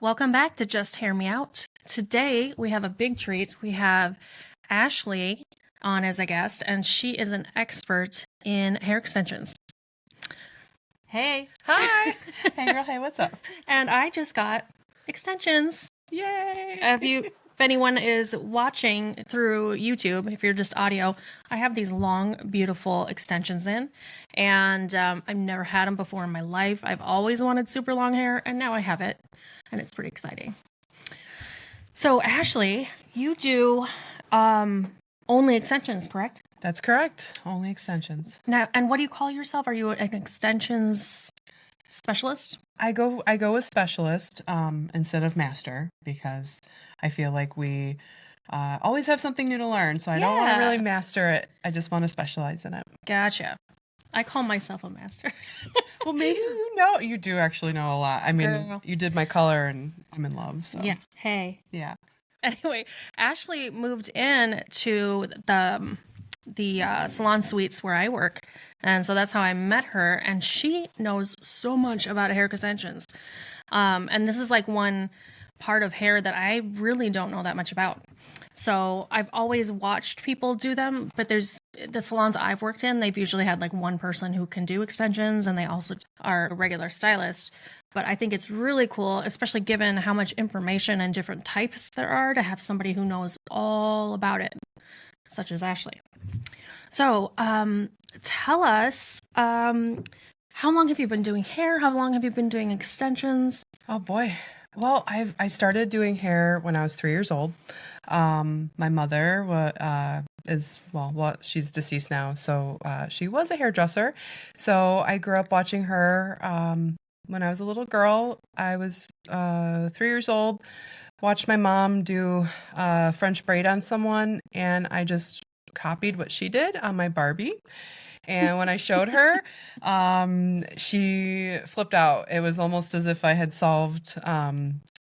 Welcome back to Just Hear Me Out. Today we have a big treat. We have Ashley on as a guest, and she is an expert in hair extensions. Hey. Hi. Hey girl, hey, what's up? And I just got extensions. Yay. If anyone is watching through YouTube, if you're just audio, I have these long, beautiful extensions in, and I've never had them before in my life. I've always wanted super long hair, and now I have it, and it's pretty exciting. So, Ashley, you do only extensions, correct? That's correct. Only extensions. Now, and what do you call yourself? Are you an extensions specialist? I go with specialist instead of master because I feel like we always have something new to learn. So I don't want to really master it. I just want to specialize in it. Gotcha. I call myself a master. Well, maybe you do actually know a lot. I mean, Girl. You did my color and I'm in love. So. Yeah. Hey. Yeah. Anyway, Ashley moved in to the salon suites where I work, and so that's how I met her. And she knows so much about hair extensions, and this is like one part of hair that I really don't know that much about. So I've always watched people do them, but there's the salons I've worked in, they've usually had like one person who can do extensions, and they also are a regular stylist. But I think it's really cool, especially given how much information and different types there are, to have somebody who knows all about it, such as Ashley. So tell us, how long have you been doing hair? How long have you been doing extensions? Oh boy. Well, I started doing hair when I was 3 years old. My mother she's deceased now, so she was a hairdresser. So I grew up watching her when I was a little girl. I was 3 years old, watched my mom do French braid on someone, and I just copied what she did on my Barbie. And when I showed her, she flipped out. It was almost as if I had solved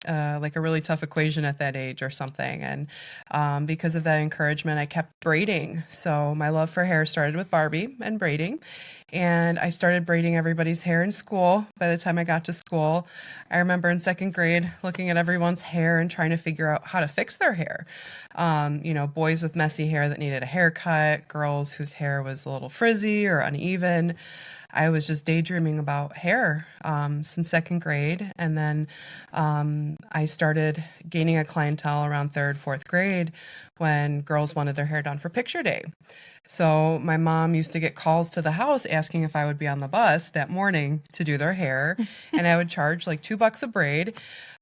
like a really tough equation at that age or something. And because of that encouragement, I kept braiding. So my love for hair started with Barbie and braiding. And I started braiding everybody's hair in school. By the time I got to school, I remember in second grade looking at everyone's hair and trying to figure out how to fix their hair. Boys with messy hair that needed a haircut, girls whose hair was a little frizzy or uneven. I was just daydreaming about hair since second grade. And then I started gaining a clientele around third, fourth grade when girls wanted their hair done for picture day. So my mom used to get calls to the house asking if I would be on the bus that morning to do their hair, and I would charge like $2 a braid.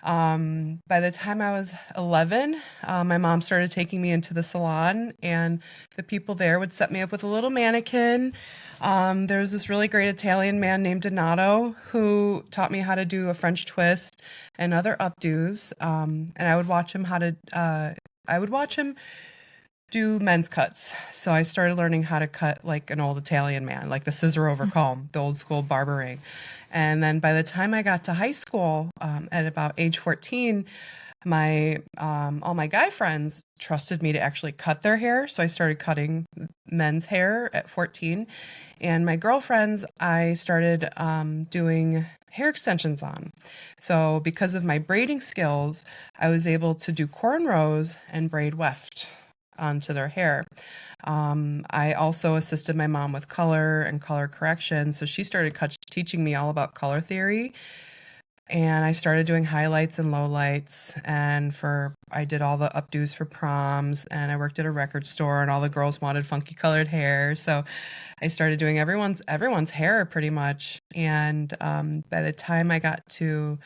By the time I was 11, my mom started taking me into the salon, and the people there would set me up with a little mannequin. There was this really great Italian man named Donato who taught me how to do a French twist and other updos. And I would watch him do men's cuts. So I started learning how to cut like an old Italian man, like the scissor over comb, the old school barbering. And then by the time I got to high school, at about age 14, all my guy friends trusted me to actually cut their hair. So I started cutting men's hair at 14. And my girlfriends, I started doing hair extensions on. So because of my braiding skills, I was able to do cornrows and braid weft onto their hair. I also assisted my mom with color and color correction. So she started teaching me all about color theory. And I started doing highlights and lowlights. And I did all the updos for proms. And I worked at a record store, and all the girls wanted funky colored hair. So I started doing everyone's hair pretty much. And by the time I got to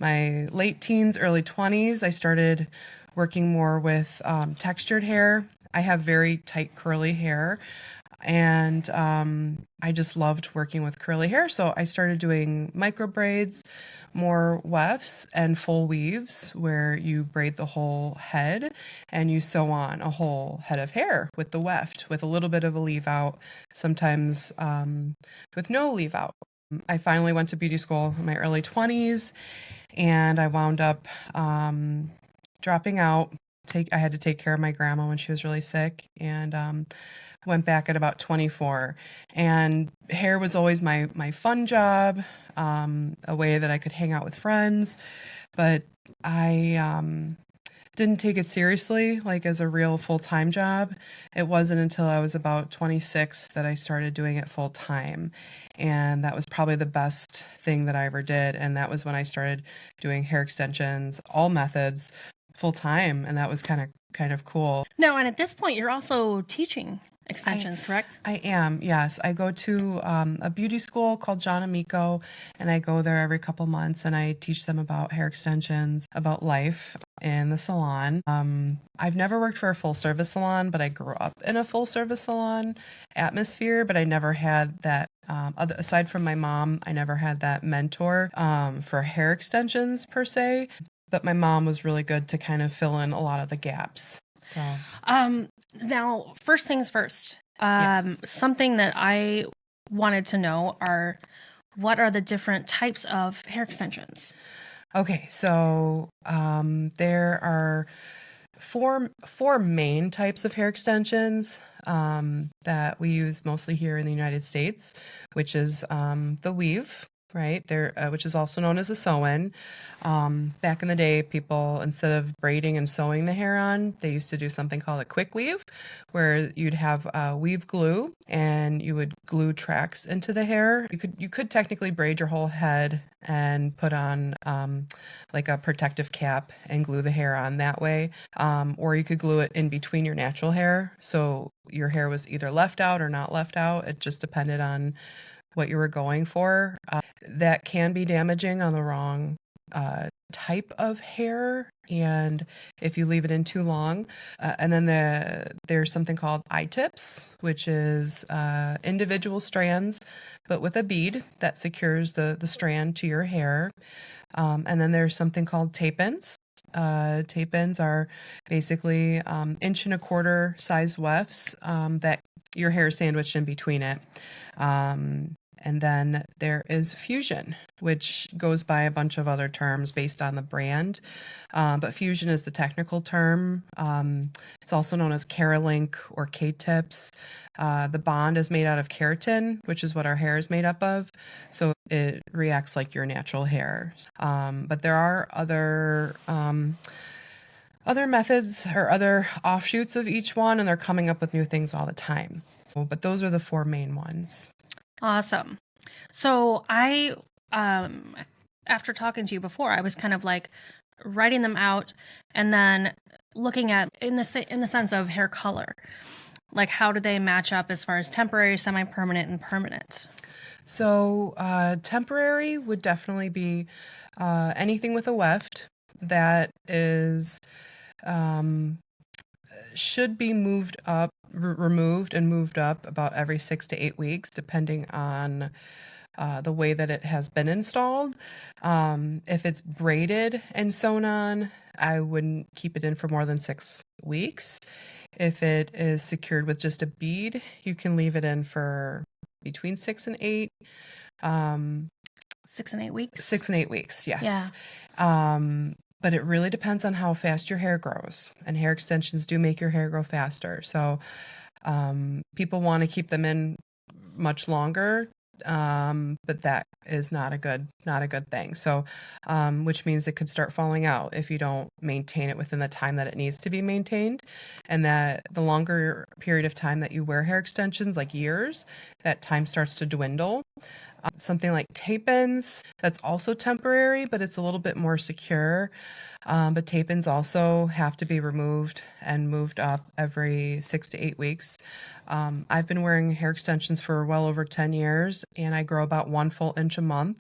my late teens, early 20s, I started working more with textured hair. I have very tight curly hair, and I just loved working with curly hair. So I started doing micro braids, more wefts, and full weaves, where you braid the whole head and you sew on a whole head of hair with the weft, with a little bit of a leave out, sometimes with no leave out. I finally went to beauty school in my early 20s, and I wound up dropping out I had to take care of my grandma when she was really sick, and went back at about 24. And hair was always my fun job, a way that I could hang out with friends, but I didn't take it seriously, like as a real full-time job. It wasn't until I was about 26 that I started doing it full time. And that was probably the best thing that I ever did. And that was when I started doing hair extensions, all methods, full time. And that was kind of cool. No, and at this point, you're also teaching extensions, correct? I am, yes. I go to a beauty school called John Amico, and I go there every couple months and I teach them about hair extensions, about life in the salon. I've never worked for a full service salon, but I grew up in a full service salon atmosphere, but I never had that. Aside from my mom, I never had that mentor for hair extensions per se, but my mom was really good to kind of fill in a lot of the gaps. So, Now, first things first. yes. Something that I wanted to know are what are the different types of hair extensions? Okay, so there are four main types of hair extensions that we use mostly here in the United States, which is the weave, right? There, which is also known as a sew-in. Back in the day, people, instead of braiding and sewing the hair on, they used to do something called a quick weave, where you'd have weave glue and you would glue tracks into the hair. You could technically braid your whole head and put on like a protective cap and glue the hair on that way, or you could glue it in between your natural hair, so your hair was either left out or not left out. It just depended on what you were going for. That can be damaging on the wrong type of hair, and if you leave it in too long. And then there's something called eye-tips, which is individual strands, but with a bead that secures the strand to your hair. And then there's something called tape-ins. Tape-ins are basically 1.25 inch size wefts that your hair is sandwiched in between it. And then there is fusion, which goes by a bunch of other terms based on the brand. But fusion is the technical term. It's also known as Keralink or K-tips. The bond is made out of keratin, which is what our hair is made up of. So it reacts like your natural hair. But there are other methods or other offshoots of each one, and they're coming up with new things all the time. But those are the four main ones. Awesome. So after talking to you before, I was kind of like writing them out and then looking at in the sense of hair color, like how do they match up as far as temporary, semi-permanent, and permanent? So temporary would definitely be anything with a weft that is should be removed and moved up about every 6 to 8 weeks, depending on the way that it has been installed. If it's braided and sewn on, I wouldn't keep it in for more than 6 weeks. If it is secured with just a bead, you can leave it in for between 6 and 8. 6 and 8 weeks. 6 and 8 weeks, yes. Yeah. But it really depends on how fast your hair grows, and hair extensions do make your hair grow faster. So people want to keep them in much longer, but that is not a good thing. So which means it could start falling out if you don't maintain it within the time that it needs to be maintained, and that the longer period of time that you wear hair extensions, like years, that time starts to dwindle. Something like tape-ins, that's also temporary, but it's a little bit more secure. But tape-ins also have to be removed and moved up every 6 to 8 weeks. I've been wearing hair extensions for well over 10 years, and I grow about 1 full inch a month,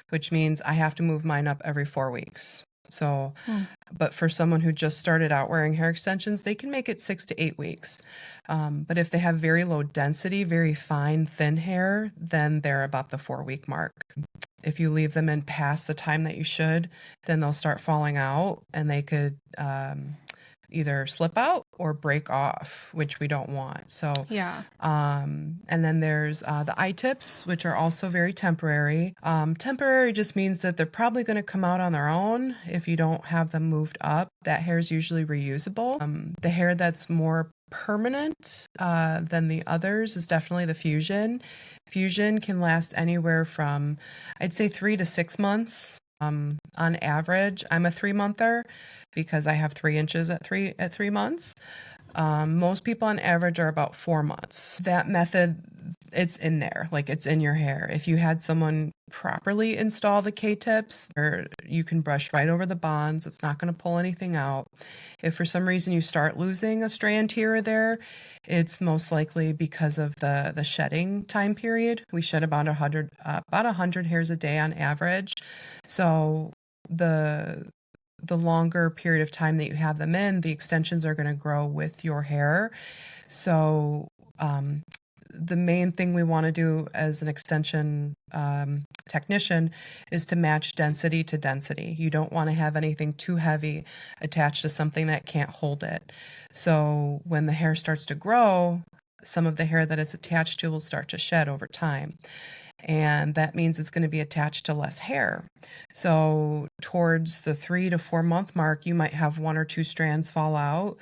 which means I have to move mine up every 4 weeks. So, but for someone who just started out wearing hair extensions, they can make it 6 to 8 weeks. But if they have very low density, very fine, thin hair, then they're about the 4 week mark. If you leave them in past the time that you should, then they'll start falling out, and they could either slip out or break off, which we don't want. So, Yeah. and then there's the eye tips, which are also very temporary. Temporary just means that they're probably going to come out on their own if you don't have them moved up. That hair is usually reusable. The hair that's more permanent than the others is definitely the fusion. Fusion can last anywhere from, I'd say, 3 to 6 months. On average, I'm a 3-monther because I have 3 inches at 3 months. Most people on average are about 4 months. That method, it's in there, like it's in your hair. If you had someone properly install the K-tips, or you can brush right over the bonds, it's not going to pull anything out. If for some reason you start losing a strand here or there, it's most likely because of the shedding time period. We shed about 100 hairs a day on average. So the longer period of time that you have them in, the extensions are going to grow with your hair. So the main thing we want to do as an extension technician is to match density to density. You don't want to have anything too heavy attached to something that can't hold it. So when the hair starts to grow, some of the hair that it's attached to will start to shed over time. And that means it's going to be attached to less hair. So towards the 3 to 4 month mark, you might have 1 or 2 strands fall out.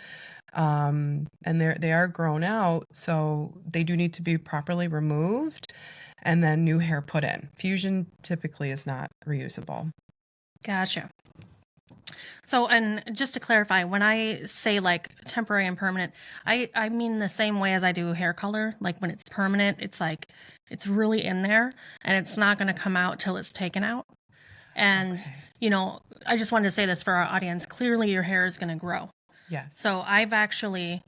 And they are grown out, so they do need to be properly removed and then new hair put in. Fusion typically is not reusable. Gotcha. So, and just to clarify, when I say like temporary and permanent, I mean the same way as I do hair color. Like when it's permanent, it's like it's really in there and it's not going to come out till it's taken out. And, Okay. you know, I just wanted to say this for our audience. Clearly, your hair is going to grow. Yes. So I've actually,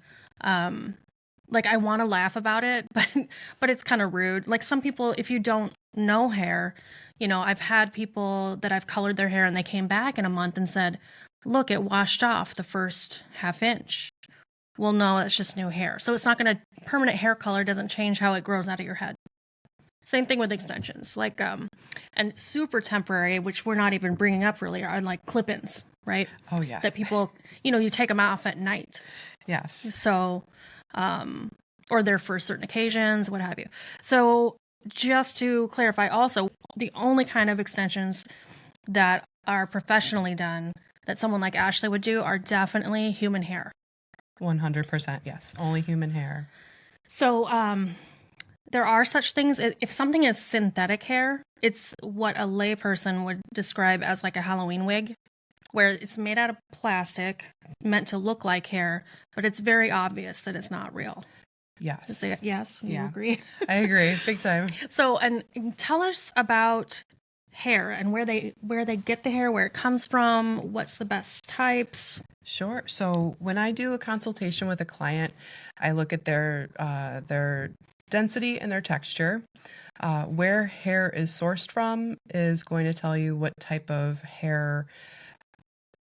like, I want to laugh about it, but it's kind of rude. Like some people, if you don't know hair, you know, I've had people that I've colored their hair and they came back in a month and said, look, it washed off the first half inch. Well, no, it's just new hair. So it's not going to, permanent hair color doesn't change how it grows out of your head. Same thing with extensions, like, and super temporary, which we're not even bringing up really, are like clip-ins, right? Oh, yes. That people, you know, you take them off at night. Yes. So, or they're for certain occasions, what have you. So just to clarify also, the only kind of extensions that are professionally done that someone like Ashley would do are definitely human hair. 100%, yes. Only human hair. So, there are such things. If something is synthetic hair, it's what a layperson would describe as like a Halloween wig, where it's made out of plastic, meant to look like hair, but it's very obvious that it's not real. Yes. Yes, you Yeah. agree? I agree. Big time. So, and tell us about hair and where they get the hair, where it comes from, what's the best types. Sure. So when I do a consultation with a client, I look at their density and their texture. Where hair is sourced from is going to tell you what type of hair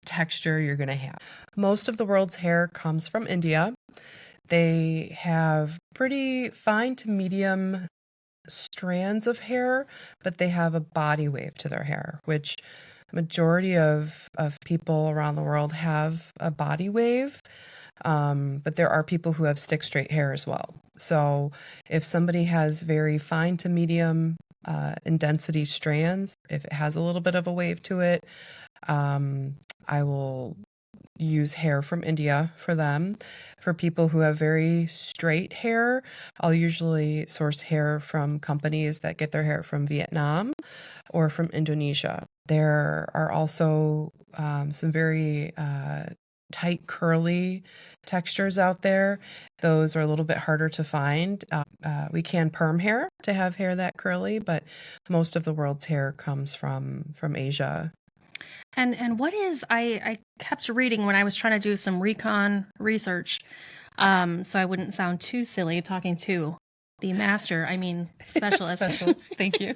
texture you're going to have. Most of the world's hair comes from India. They have pretty fine to medium strands of hair, but they have a body wave to their hair, which majority of people around the world have a body wave. But there are people who have stick straight hair as well. So if somebody has very fine to medium in density strands, if it has a little bit of a wave to it, I will use hair from India for them. For people who have very straight hair, I'll usually source hair from companies that get their hair from Vietnam or from Indonesia. There are also some very tight, curly textures out there. Those are a little bit harder to find. We can perm hair to have hair that curly, but most of the world's hair comes from Asia. And what is, I kept reading when I was trying to do some recon research, so I wouldn't sound too silly talking to the master, I mean specialist. Specialist. Thank you.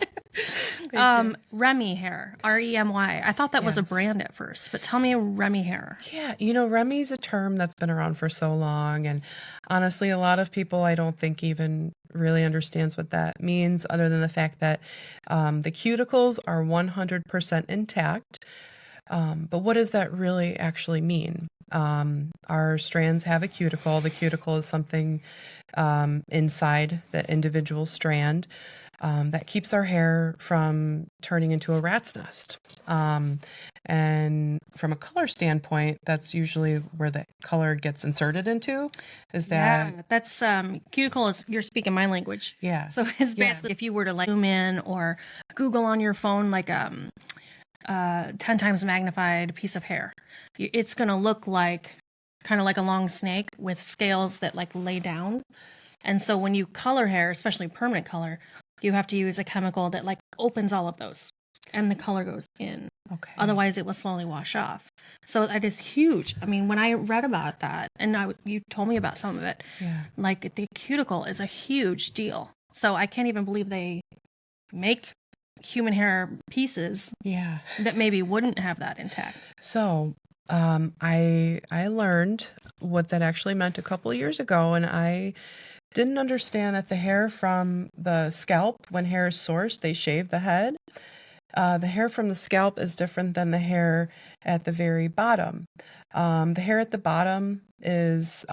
Thank you. Remy hair, Remy. I thought that was a Yes. brand at first, but tell me Remy hair. Yeah, Remy's a term that's been around for so long, and honestly, a lot of people I don't think even really understands what that means, other than the fact that the cuticles are 100% intact. But what does that really actually mean? Our strands have a cuticle. The cuticle is something inside the individual strand that keeps our hair from turning into a rat's nest. And from a color standpoint, that's usually where the color gets inserted into. Is that? Yeah, that's cuticle is you're speaking my language. Yeah. So it's basically if you were to like zoom in or Google on your phone like 10 times magnified piece of hair, it's gonna look like kind of like a long snake with scales that like lay down. And so when you color hair, especially permanent color, you have to use a chemical that like opens all of those and the color goes in. Okay. Otherwise, it will slowly wash off. So that is huge. I mean, when I read about that, and you told me about some of it, Yeah. like the cuticle is a huge deal. So I can't even believe they make human hair pieces Yeah. that maybe wouldn't have that intact. So I learned what that actually meant a couple of years ago, and I didn't understand that the hair from the scalp, when hair is sourced, they shave the head. The hair from the scalp is different than the hair at the very bottom. The hair at the bottom is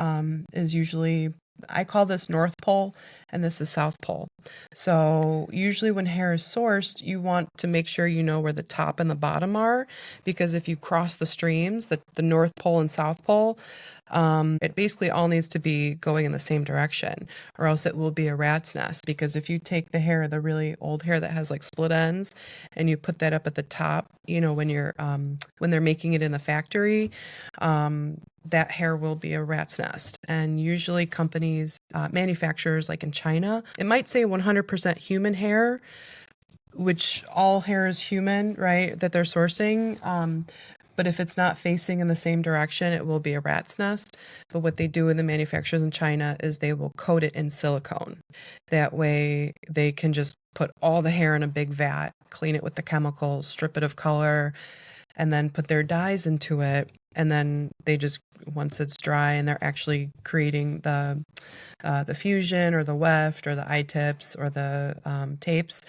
usually, I call this North Pole and this is South Pole. So usually when hair is sourced, you want to make sure you know where the top and the bottom are, because if you cross the streams, the North Pole and South Pole, it basically all needs to be going in the same direction, or else it will be a rat's nest. Because if you take the hair, the really old hair that has like split ends, and you put that up at the top, you know, when you're when they're making it in the factory, that hair will be a rat's nest. And usually companies, manufacturers like in China, it might say 100% human hair, which all hair is human, right, that they're sourcing. But if it's not facing in the same direction, it will be a rat's nest. But what they do in the manufacturers in China is they will coat it in silicone. That way they can just put all the hair in a big vat, clean it with the chemicals, strip it of color, and then put their dyes into it. And then they just, once it's dry and they're actually creating the fusion or the weft or the eye-tips or the tapes,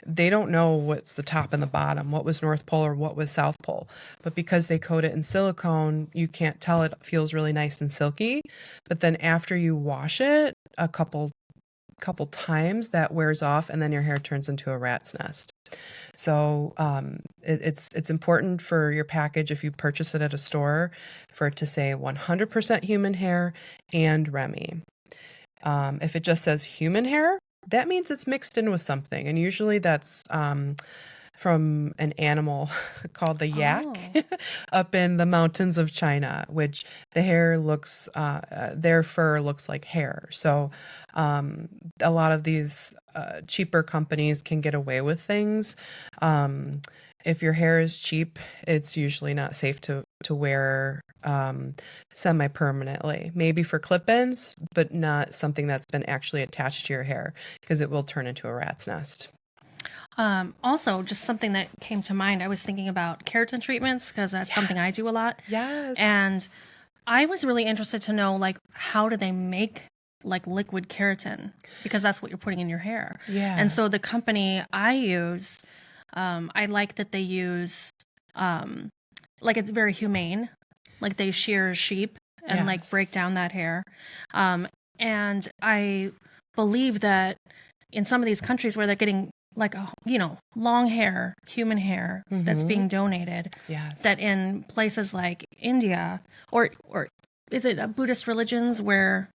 they don't know what's the top and the bottom, what was North Pole or what was South Pole. But because they coat it in silicone, you can't tell. It feels really nice and silky. But then after you wash it a couple times, that wears off and then your hair turns into a rat's nest. So it's important for your package, if you purchase it at a store, for it to say 100% human hair and Remy. If it just says human hair, that means it's mixed in with something. And usually that's from an animal called the yak up in the mountains of China, which the hair looks, their fur looks like hair. So a lot of these cheaper companies can get away with things. If your hair is cheap, it's usually not safe to wear semi-permanently. Maybe for clip-ins, but not something that's been actually attached to your hair, because it will turn into a rat's nest. Also, just something that came to mind, I was thinking about keratin treatments because that's something I do a lot. Yes. And I was really interested to know, like, how do they make like liquid keratin? Because that's what you're putting in your hair. Yeah. And so the company I use, I like that they use, like it's very humane. Like they shear sheep and like Yes. break down that hair. And I believe that in some of these countries where they're getting like long hair, human hair that's being donated, Yes. that in places like India or is it Buddhist religions where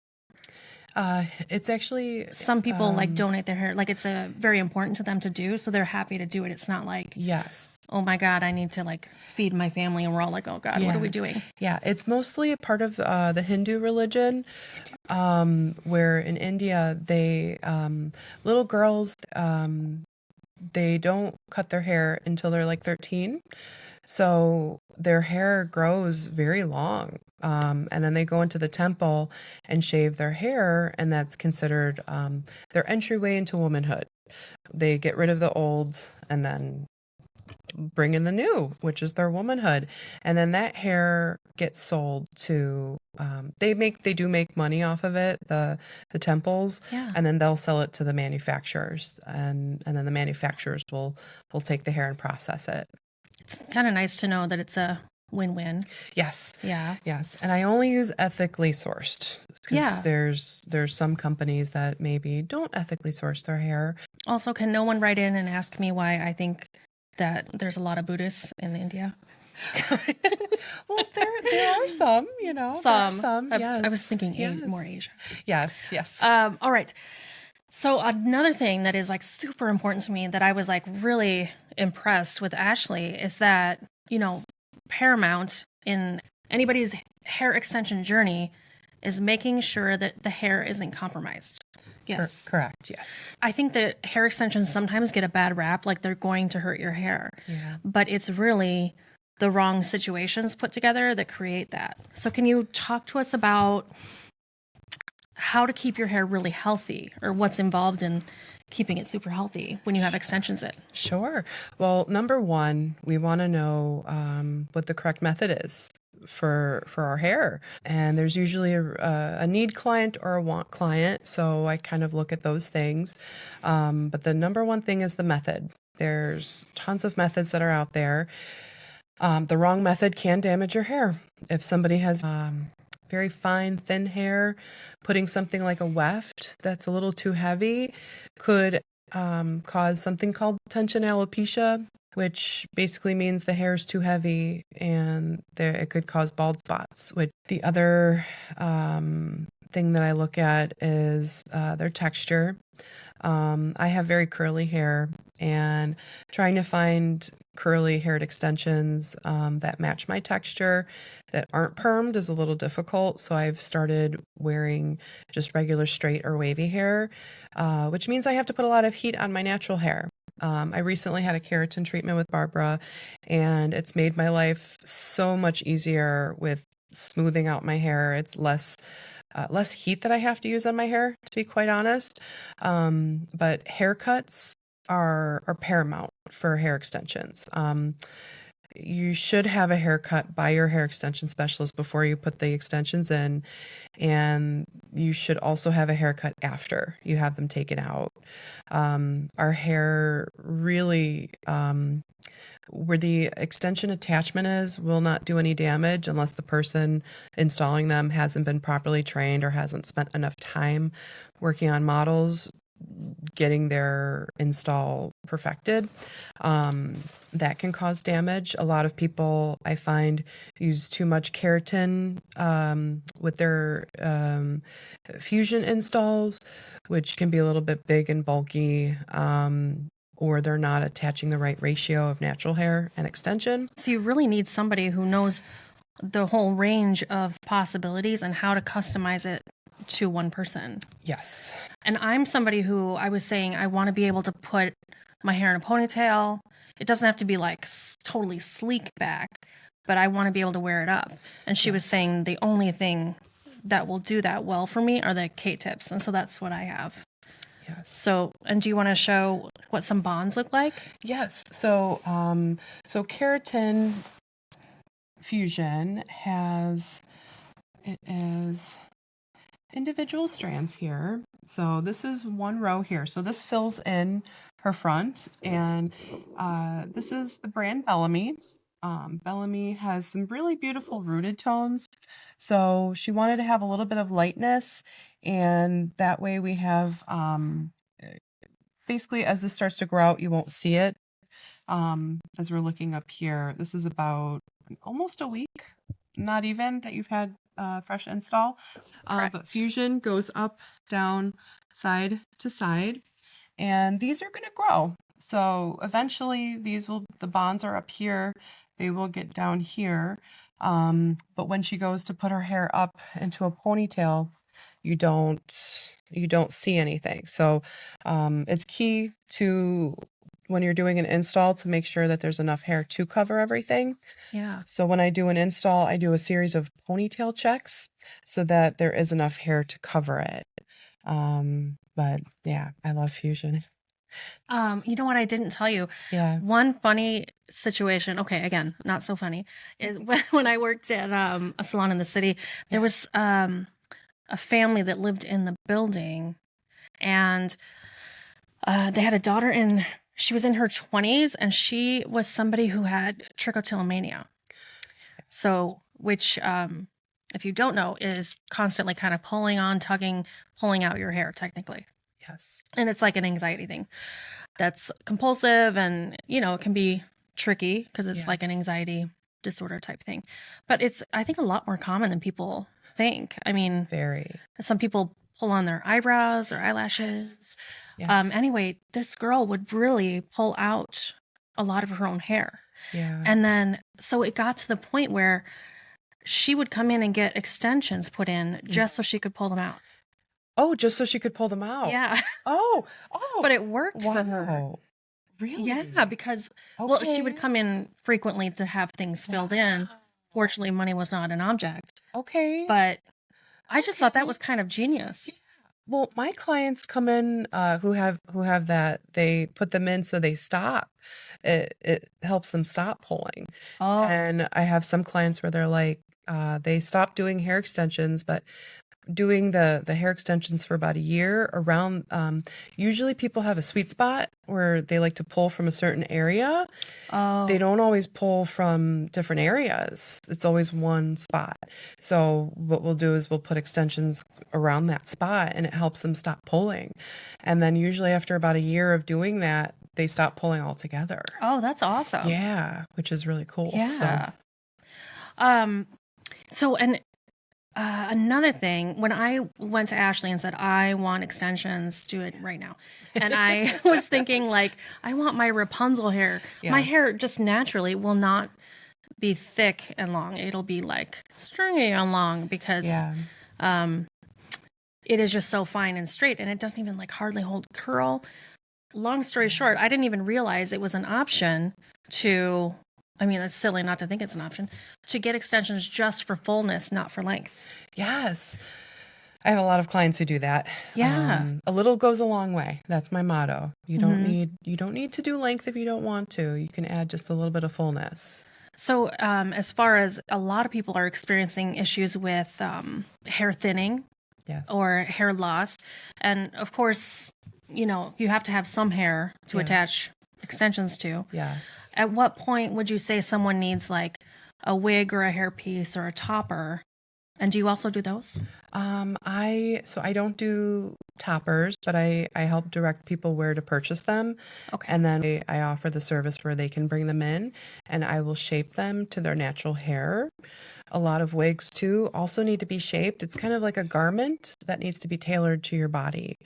It's actually some people like donate their hair, like it's very important to them to do, so they're happy to do it. It's not like, yes. oh my God, I need to like feed my family, and we're all like, oh God, what are we doing? Yeah, it's mostly a part of the Hindu religion, where in India they little girls, they don't cut their hair until they're like 13. So their hair grows very long. And then they go into the temple and shave their hair, and that's considered their entryway into womanhood. They get rid of the old and then bring in the new, which is their womanhood. And then that hair gets sold to they do make money off of it, the temples, and then they'll sell it to the manufacturers, and then the manufacturers will take the hair and process it. It's kind of nice to know that it's a win-win. Yes. Yeah. Yes. And I only use ethically sourced because Yeah. there's some companies that maybe don't ethically source their hair. Also, can no one write in and ask me why I think that there's a lot of Buddhists in India? Well, there are some, there are some. I was Yes. thinking Yes. more Asian. Yes. Yes. All right. So another thing that is like super important to me that I was like really impressed with Ashley is that, paramount in anybody's hair extension journey is making sure that the hair isn't compromised. Yes. Correct. Yes. I think that hair extensions sometimes get a bad rap, like they're going to hurt your hair. Yeah. But it's really the wrong situations put together that create that. So can you talk to us about how to keep your hair really healthy, or what's involved in keeping it super healthy when you have extensions in? Sure. Well, number one, we want to know what the correct method is for our hair, and there's usually a need client or a want client. So I kind of look at those things, but the number one thing is the method. There's tons of methods that are out there. The wrong method can damage your hair. If somebody has very fine, thin hair, putting something like a weft that's a little too heavy could cause something called tension alopecia, which basically means the hair is too heavy and it could cause bald spots. Which the other thing that I look at is their texture. I have very curly hair, and trying to find curly haired extensions that match my texture that aren't permed is a little difficult. So I've started wearing just regular straight or wavy hair, which means I have to put a lot of heat on my natural hair. I recently had a keratin treatment with Barbara, and it's made my life so much easier with smoothing out my hair. It's less heat that I have to use on my hair, to be quite honest. But haircuts are paramount for hair extensions. You should have a haircut by your hair extension specialist before you put the extensions in, and you should also have a haircut after you have them taken out. Our hair really, where the extension attachment is, will not do any damage unless the person installing them hasn't been properly trained or hasn't spent enough time working on models getting their install perfected. That can cause damage. A lot of people, I find, use too much keratin with their fusion installs, which can be a little bit big and bulky, or they're not attaching the right ratio of natural hair and extension. So you really need somebody who knows the whole range of possibilities and how to customize it to one person. Yes. And I'm somebody who, I was saying, I want to be able to put my hair in a ponytail. It doesn't have to be like totally sleek back, but I want to be able to wear it up. And she was Yes. saying the only thing that will do that well for me are the K-tips. And so that's what I have. Yes. So, and do you want to show what some bonds look like? Yes. So keratin fusion is individual strands here. So this is one row here. So this fills in her front, and this is the brand Bellamy. Bellamy has some really beautiful rooted tones. So she wanted to have a little bit of lightness, and that way we have basically, as this starts to grow out, you won't see it. As we're looking up here, this is about almost a week, not even, that you've had fresh install. But fusion goes up, down, side to side, and these are going to grow. So eventually the bonds are up here, they will get down here. But when she goes to put her hair up into a ponytail, you don't see anything. So it's key to, when you're doing an install, to make sure that there's enough hair to cover everything. Yeah. So when I do an install, I do a series of ponytail checks so that there is enough hair to cover it. But yeah, I love fusion. You know what I didn't tell you? Yeah. One funny situation, okay, again, not so funny, is when I worked at a salon in the city, there was a family that lived in the building, and they had a daughter in she was in her 20s, and she was somebody who had trichotillomania. So, which, if you don't know, is constantly kind of pulling on, tugging, pulling out your hair, technically. Yes. And it's like an anxiety thing that's compulsive, and, it can be tricky because it's like Yes. an anxiety disorder type thing. But it's, I think, a lot more common than people think. I mean, Very. some people pull on their eyebrows or eyelashes. Yes. Anyway, this girl would really pull out a lot of her own hair. Yeah. And then, so it got to the point where she would come in and get extensions put in just so she could pull them out. Oh, just so she could pull them out. Yeah. Oh, But it worked for her. wow. Really? Yeah, because, well, she would Okay. come in frequently to have things filled in. Fortunately, money was not an object. Okay. But I just thought that Okay. was kind of genius. Well, my clients come in who have that. They put them in so they stop. It helps them stop pulling. Oh, And I have some clients where they're like, they stop doing hair extensions, but doing the hair extensions for about a year around, usually people have a sweet spot where they like to pull from a certain area. They oh, don't always pull from different areas. It's always one spot. So what we'll do is we'll put extensions around that spot and it helps them stop pulling. And then usually after about a year of doing that, they stop pulling altogether. oh, that's awesome. Yeah, which is really cool. So Yeah. So, and another thing, when I went to Ashley and said, I want extensions, do it right now. And I was thinking, like, I want my Rapunzel hair. My yes. hair just naturally will not be thick and long. It'll be like stringy and long because Yeah. it is just so fine and straight, and it doesn't even like hardly hold curl. Long story short, I didn't even realize it was an option to, I mean, it's silly not to think it's an option, to get extensions just for fullness, not for length. Yes. I have a lot of clients who do that. Yeah. A little goes a long way. That's my motto. You don't Mhm. need to do length if you don't want to. You can add just a little bit of fullness. So, as far as a lot of people are experiencing issues with hair thinning Yes. or hair loss, and of course, you have to have some hair to Yeah. attach extensions to. Yes. At what point would you say someone needs like a wig or a hairpiece or a topper? And do you also do those? I don't do toppers, but I help direct people where to purchase them. Okay. And then I offer the service where they can bring them in and I will shape them to their natural hair. A lot of wigs too also need to be shaped. It's kind of like a garment that needs to be tailored to your body.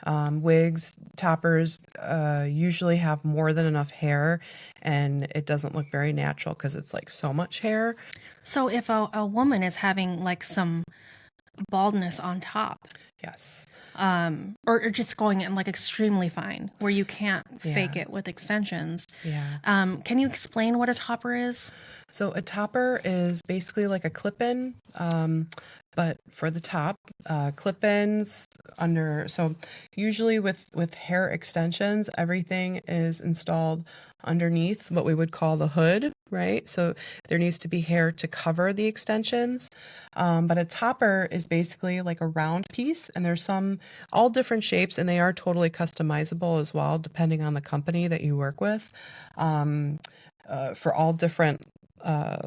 Wigs, toppers usually have more than enough hair and it doesn't look very natural because it's like so much hair. So if a woman is having like some baldness on top, Yes. or just going in like extremely fine, where you can't fake Yeah. it with extensions, Yeah. can you explain what a topper is? So a topper is basically like a clip-in, but for the top, clip-ins under. So usually with hair extensions, everything is installed underneath what we would call the hood, right? So there needs to be hair to cover the extensions. But a topper is basically like a round piece, and there's some all different shapes, and they are totally customizable as well, depending on the company that you work with. Um, for all different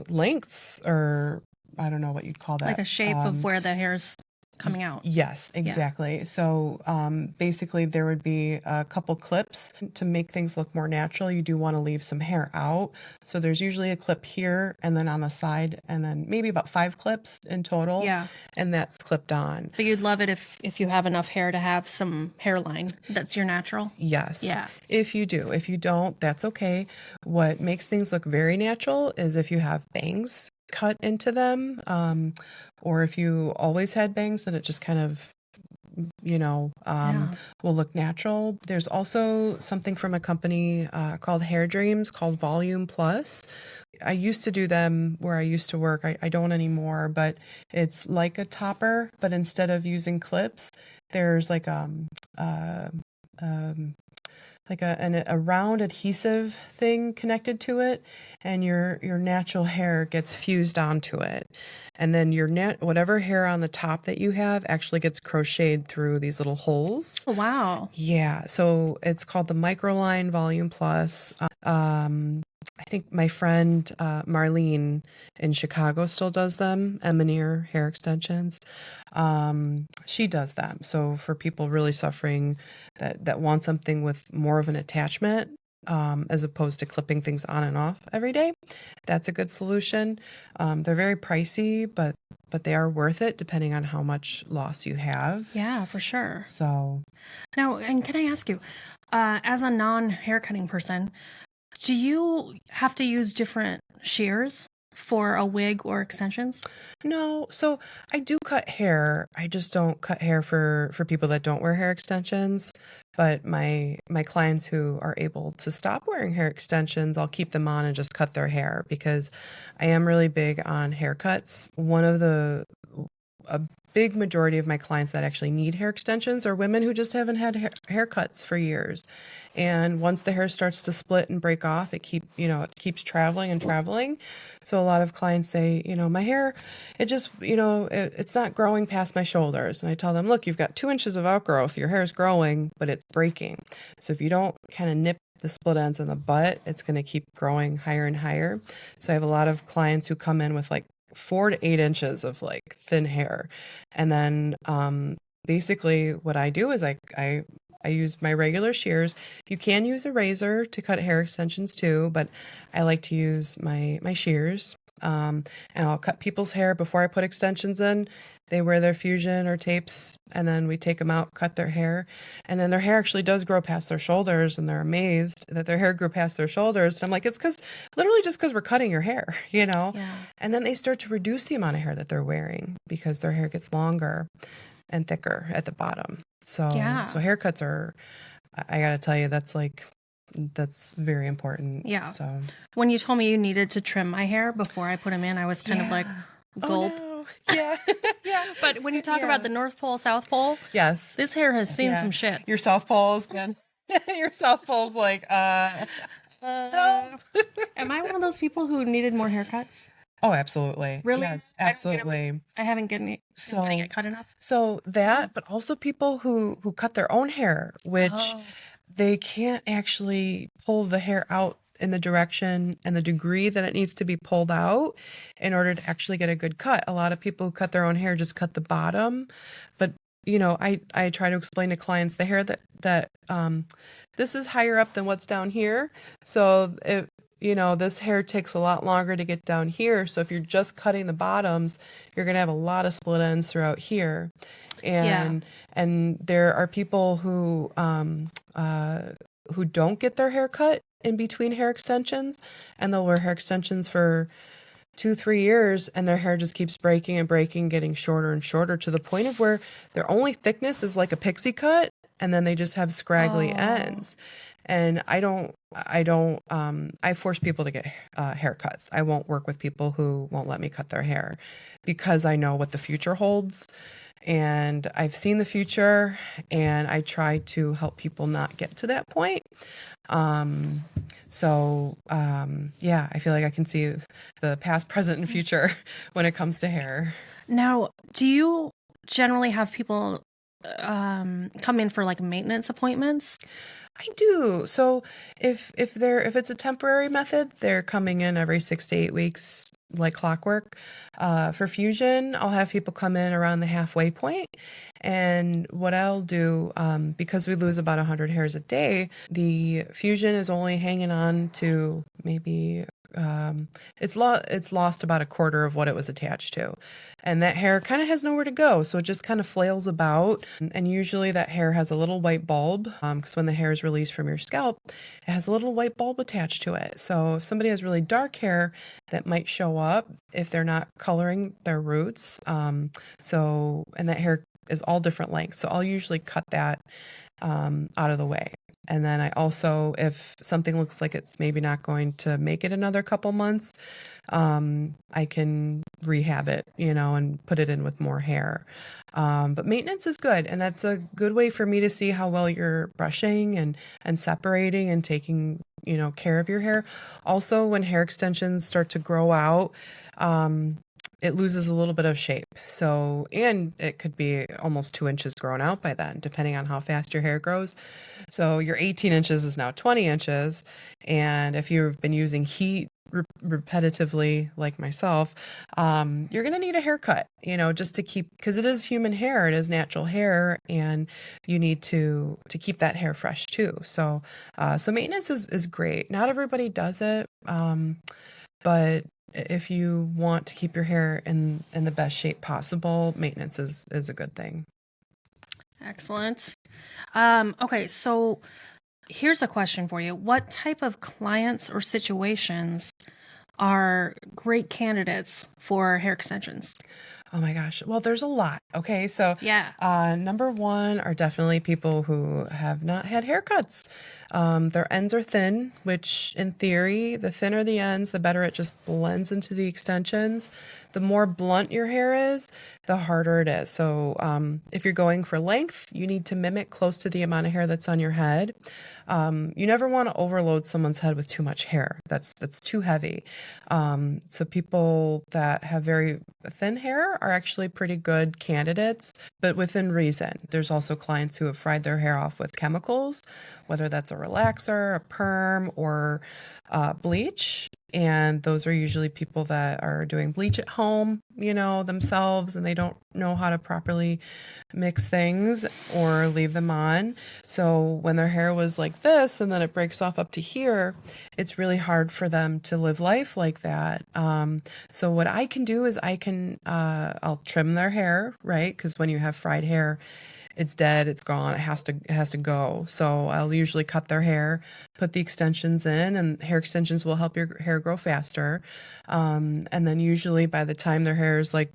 lengths, or I don't know what you'd call Like that. a shape of where the hair's coming out. Yes, exactly. So basically, there would be a couple clips to make things look more natural. You do want to leave some hair out. So there's usually a clip here and then on the side, and then maybe about 5 clips in total. Yeah. And that's clipped on. But you'd love it if you have enough hair to have some hairline that's your natural. Yes. Yeah. If you do. If you don't, that's okay. What makes things look very natural is if you have bangs cut into them, or if you always had bangs, then it just kind of, Yeah. will look natural. There's also something from a company called Hair Dreams called Volume Plus. I used to do them where I used to work. I don't anymore, but it's like a topper, but instead of using clips, there's like um like a round adhesive thing connected to it, and your natural hair gets fused onto it. And then your whatever hair on the top that you have actually gets crocheted through these little holes. Oh, wow. Yeah, so it's called the Microline Volume Plus. I think my friend Marlene in Chicago still does them, Emanir hair extensions. She does them. So for people really suffering that want something with more of an attachment, as opposed to clipping things on and off every day, that's a good solution. They're very pricey, but they are worth it depending on how much loss you have. Yeah, for sure. So Now, and can I ask you, as a non-hair cutting person, do you have to use different shears for a wig or extensions? no, so I do cut hair. I just don't cut hair for people that don't wear hair extensions. But my clients who are able to stop wearing hair extensions, I'll keep them on and just cut their hair because I am really big on haircuts. A big majority of my clients that actually need hair extensions are women who just haven't had haircuts for years. And once the hair starts to split and break off, it keeps traveling and traveling. So a lot of clients say, my hair, it just, it's not growing past my shoulders. And I tell them, look, you've got 2 inches of outgrowth. Your hair is growing, but it's breaking. So if you don't kind of nip the split ends in the butt, it's going to keep growing higher and higher. So I have a lot of clients who come in with like 4 to 8 inches of like thin hair. And then basically what I do is I use my regular shears. You can use a razor to cut hair extensions too, but I like to use my shears. And I'll cut people's hair before I put extensions in. They wear their fusion or tapes, and then we take them out, cut their hair, and then their hair actually does grow past their shoulders, and they're amazed that their hair grew past their shoulders. And I'm like, it's literally just because we're cutting your hair, Yeah. And then they start to reduce the amount of hair that they're wearing because their hair gets longer and thicker at the bottom. So haircuts are, I gotta tell you, that's very important. Yeah. So when you told me you needed to trim my hair before I put them in, I was kind of like, gulp. Oh, no. Yeah. Yeah. But when you talk about the North Pole, South Pole, yes, this hair has seen some shit. Your South Pole's been, your South Pole's like, Am I one of those people who needed more haircuts? Oh, absolutely. Really? Yes, absolutely. I haven't getting it cut enough. So that, but also people who cut their own hair, which they can't actually pull the hair out in the direction and the degree that it needs to be pulled out in order to actually get a good cut. A lot of people who cut their own hair just cut the bottom, but I try to explain to clients the hair that this is higher up than what's down here. So this hair takes a lot longer to get down here. So if you're just cutting the bottoms, you're going to have a lot of split ends throughout here. And there are people who don't get their hair cut in between hair extensions, and they'll wear hair extensions for 2-3 years, and their hair just keeps breaking and breaking, getting shorter and shorter to the point of where their only thickness is like a pixie cut, and then they just have scraggly ends. And I force people to get haircuts. I won't work with people who won't let me cut their hair because I know what the future holds. And I've seen the future, and I try to help people not get to that point. I feel like I can see the past, present, and future when it comes to hair. Now, do you generally have people come in for like maintenance appointments? I do. So if it's a temporary method, they're coming in every 6 to 8 weeks like clockwork. For fusion, I'll have people come in around the halfway point. And what I'll do, because we lose about 100 hairs a day, the fusion is only hanging on to maybe it's lost about a quarter of what it was attached to, and that hair kind of has nowhere to go, so it just kind of flails about. And usually that hair has a little white bulb, because when the hair is released from your scalp, it has a little white bulb attached to it. So if somebody has really dark hair, that might show up if they're not coloring their roots. And that hair is all different lengths, so I'll usually cut that out of the way. And then I also, if something looks like it's maybe not going to make it another couple months, I can rehab it, and put it in with more hair. But maintenance is good, and that's a good way for me to see how well you're brushing and separating and taking, care of your hair. Also, when hair extensions start to grow out, it loses a little bit of shape. So, and it could be almost 2 inches grown out by then, depending on how fast your hair grows. So your 18 inches is now 20 inches. And if you've been using heat repetitively, like myself, you're going to need a haircut, just to keep, because it is human hair, it is natural hair, and you need to keep that hair fresh too. So, so maintenance is great. Not everybody does it. But if you want to keep your hair in the best shape possible, maintenance is a good thing. Excellent. Okay, so here's a question for you. What type of clients or situations are great candidates for hair extensions? Oh my gosh. Well, there's a lot. Okay. So, Yeah. number one are definitely people who have not had haircuts. Their ends are thin, which in theory, the thinner the ends, the better it just blends into the extensions. The more blunt your hair is, the harder it is. So, if you're going for length, you need to mimic close to the amount of hair that's on your head. You never want to overload someone's head with too much hair. That's too heavy. So people that have very thin hair are actually pretty good candidates, but within reason. There's also clients who have fried their hair off with chemicals, whether that's a relaxer, a perm, or bleach. And those are usually people that are doing bleach at home, themselves, and they don't know how to properly mix things or leave them on. So when their hair was like this and then it breaks off up to here, it's really hard for them to live life like that. So what I can do is I'll trim their hair, right? Because when you have fried hair, it's dead, it's gone, it has to go. So I'll usually cut their hair, put the extensions in, and hair extensions will help your hair grow faster. And then usually by the time their hair is like,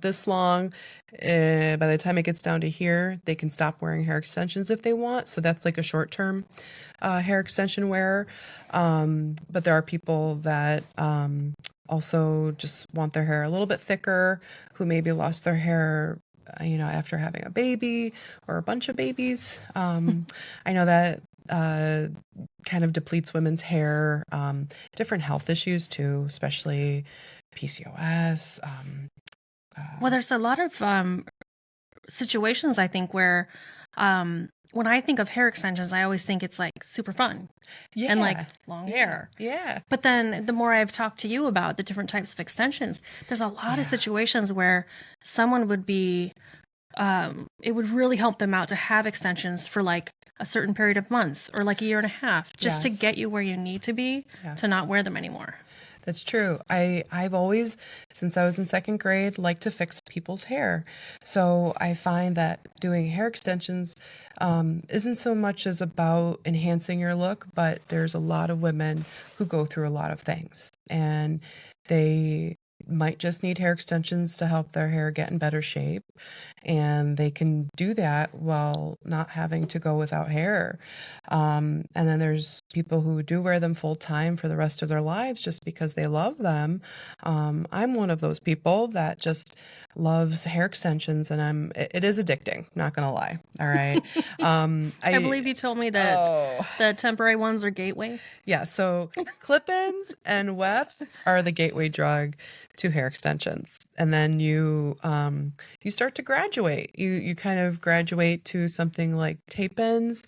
this long, by the time it gets down to here, they can stop wearing hair extensions if they want. So that's like a short-term hair extension wear. But there are people that also just want their hair a little bit thicker, who maybe lost their hair after having a baby or a bunch of babies. I know that kind of depletes women's hair, different health issues too, especially PCOS. Well, there's a lot of situations, I think, where when I think of hair extensions, I always think it's like super fun and like long hair. Yeah. But then the more I've talked to you about the different types of extensions, there's a lot of situations where someone would be, it would really help them out to have extensions for like a certain period of months or like a year and a half, just to get you where you need to be to not wear them anymore. That's true. I've always, since I was in second grade, liked to fix people's hair. So I find that doing hair extensions isn't so much as about enhancing your look, but there's a lot of women who go through a lot of things, and they might just need hair extensions to help their hair get in better shape. And they can do that while not having to go without hair. And then there's people who do wear them full time for the rest of their lives just because they love them. I'm one of those people that just loves hair extensions, and it is addicting, not gonna lie. All right. I believe you told me that the temporary ones are gateway. Yeah, so clip-ins and wefts are the gateway drug to hair extensions. And then you start to graduate. You kind of graduate to something like tape-ins,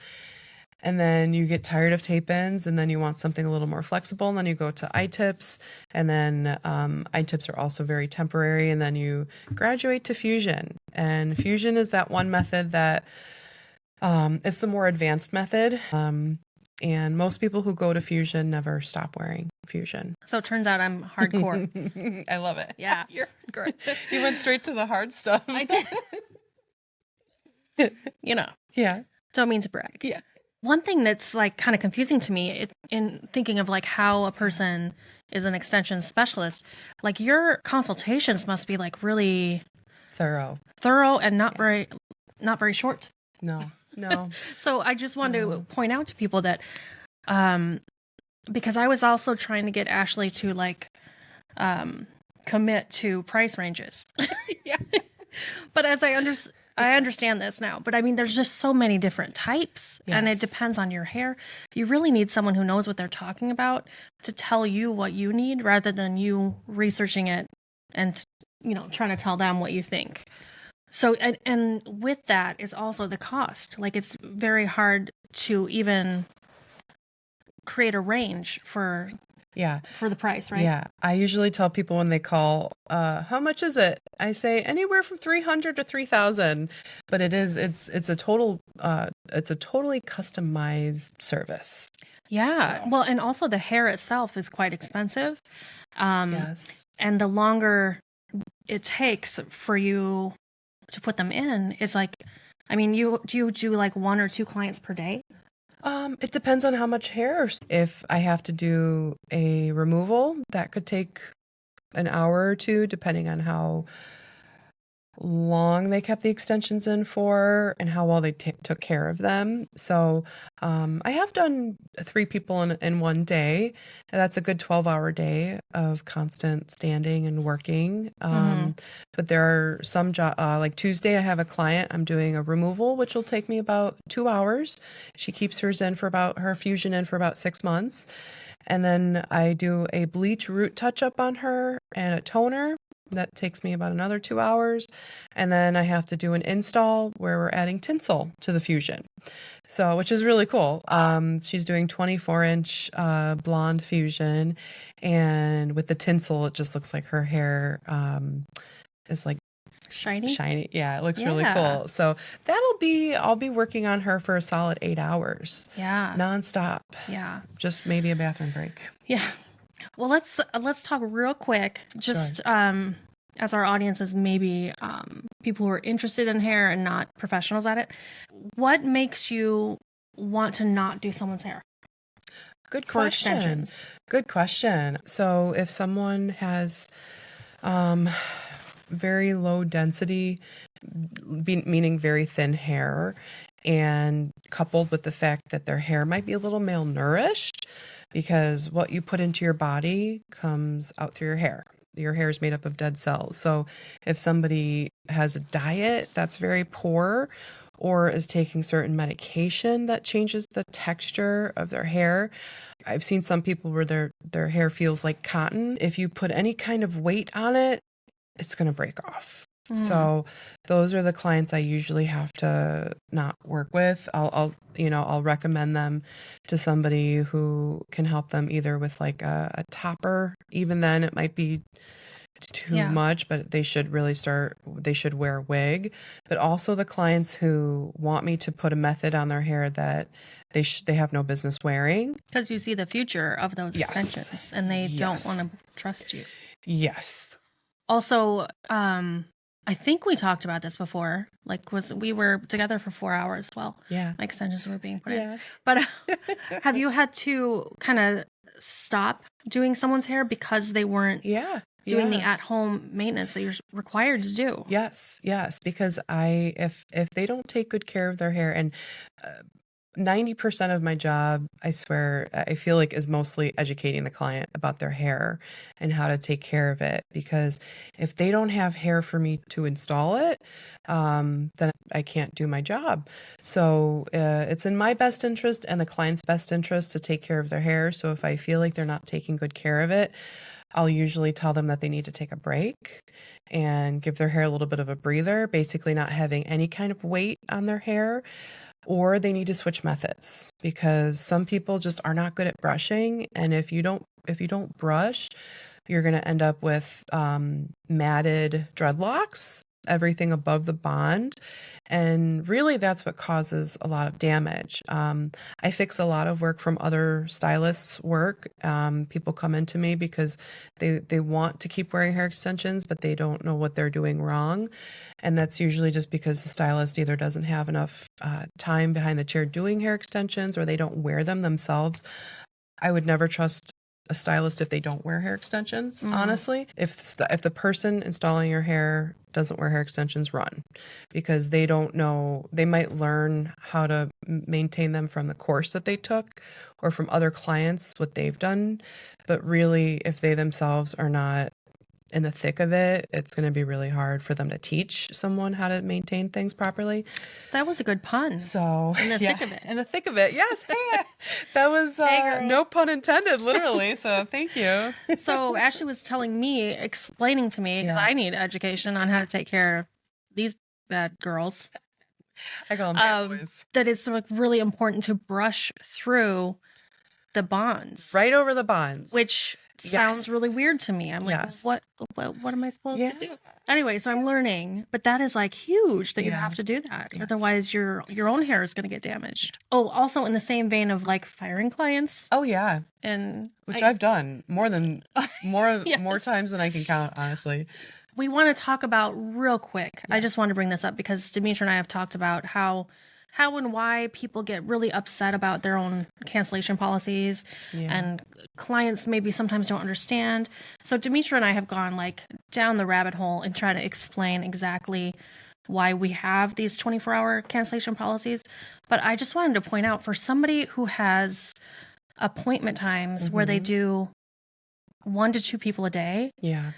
and then you get tired of tape-ins, and then you want something a little more flexible, and then you go to eye-tips, and then eye-tips are also very temporary, and then you graduate to fusion. And fusion is that one method that it's the more advanced method. And most people who go to fusion never stop wearing fusion. So it turns out I'm hardcore. I love it. Yeah. You're hardcore. You went straight to the hard stuff. I did. Yeah. Don't mean to brag. Yeah. One thing that's like kind of confusing to me in thinking of like how a person is an extension specialist, like your consultations must be like really thorough and not very short. No. No. So I just wanted to No. point out to people that, um, because I was also trying to get Ashley to like commit to price ranges. Yeah. But as I Yeah. understand this now. But I mean, there's just so many different types, and Yes. it depends on your hair. You really need someone who knows what they're talking about to tell you what you need, rather than you researching it and trying to tell them what you think. So and with that is also the cost. Like, it's very hard to even create a range for Yeah. the price, right? Yeah. I usually tell people when they call, how much is it? I say anywhere from 300 to 3,000, but it's a totally customized service. Yeah. So, Well, and also the hair itself is quite expensive. yes. And the longer it takes for you to put them in, it's like, I mean, you do like 1 or 2 clients per day? It depends on how much hair. If I have to do a removal, that could take an hour or two, depending on how long they kept the extensions in for and how well they took care of them. So I have done 3 people in one day. And that's a good 12-hour day of constant standing and working. But there are some like Tuesday, I have a client. I'm doing a removal, which will take me about 2 hours. She keeps her fusion in for about 6 months. And then I do a bleach root touch up on her and a toner. That takes me about another 2 hours. And then I have to do an install where we're adding tinsel to the fusion. So, which is really cool. She's doing 24-inch blonde fusion. And with the tinsel, it just looks like her hair is like shiny. Yeah, it looks really Yeah. cool. So I'll be working on her for a solid 8 hours. Yeah. Nonstop. Yeah. Just maybe a bathroom break. Yeah. Well, let's talk real quick, just as our audience is maybe people who are interested in hair and not professionals at it. What makes you want to not do someone's hair Good for question. extensions? Good question. So if someone has very low density, meaning very thin hair, and coupled with the fact that their hair might be a little malnourished, because what you put into your body comes out through your hair. Your hair is made up of dead cells. So if somebody has a diet that's very poor, or is taking certain medication that changes the texture of their hair, I've seen some people where their hair feels like cotton. If you put any kind of weight on it, it's going to break off. So those are the clients I usually have to not work with. I'll recommend them to somebody who can help them either with like a topper. Even then it might be too much, but they should wear a wig. But also the clients who want me to put a method on their hair that they have no business wearing. Because you see the future of those extensions, and they don't want to trust you. Yes. Also, I think we talked about this before. Like, we were together for 4 hours while Yeah. my extensions were being put in. But have you had to kind of stop doing someone's hair because they weren't doing the at-home maintenance that you're required to do? Yes, because if they don't take good care of their hair, and 90% of my job, I swear, I feel like is mostly educating the client about their hair and how to take care of it. Because if they don't have hair for me to install it, then I can't do my job. So it's in my best interest and the client's best interest to take care of their hair. So if I feel like they're not taking good care of it, I'll usually tell them that they need to take a break and give their hair a little bit of a breather, basically not having any kind of weight on their hair, or they need to switch methods, because some people just are not good at brushing. And if you don't brush, you're going to end up with matted dreadlocks, everything above the bond. And really, that's what causes a lot of damage. I fix a lot of work from other stylists' work. People come into me because they want to keep wearing hair extensions, but they don't know what they're doing wrong. And that's usually just because the stylist either doesn't have enough time behind the chair doing hair extensions, or they don't wear them themselves. I would never trust a stylist if they don't wear hair extensions, Mhm. honestly. If the person installing your hair doesn't wear hair extensions, run, because they don't know. They might learn how to maintain them from the course that they took or from other clients, what they've done. But really, if they themselves are not in the thick of it, it's going to be really hard for them to teach someone how to maintain things properly. That was a good pun. So In the yeah, thick of it. in the thick of it. Yes. Hey, that was Hey, girl. no pun intended, literally. So thank you. So Ashley was telling me, explaining to me, because Yeah. I need education on how to take care of these bad girls, I call them bad boys. that it's like really important to brush through the bonds, Right over the bonds. which Yes. sounds really weird to me. I'm like, Yes. what am I supposed Yeah. to do? Anyway, so I'm learning, but that is like huge that you Yeah. have to do that. Yes. Otherwise your own hair is going to get damaged. Oh, also in the same vein of like firing clients, Oh yeah, and which I've done more Yes. times than I can count, honestly. we want to talk about real quick. I Yeah. just want to bring this up because Demetra and I have talked about how and why people get really upset about their own cancellation policies, Yeah. and clients maybe sometimes don't understand. So Demetra and I have gone like down the rabbit hole and try to explain exactly why we have these 24-hour cancellation policies. But I just wanted to point out, for somebody who has appointment times where they Mhm. do 1 to 2 people a day, Yeah.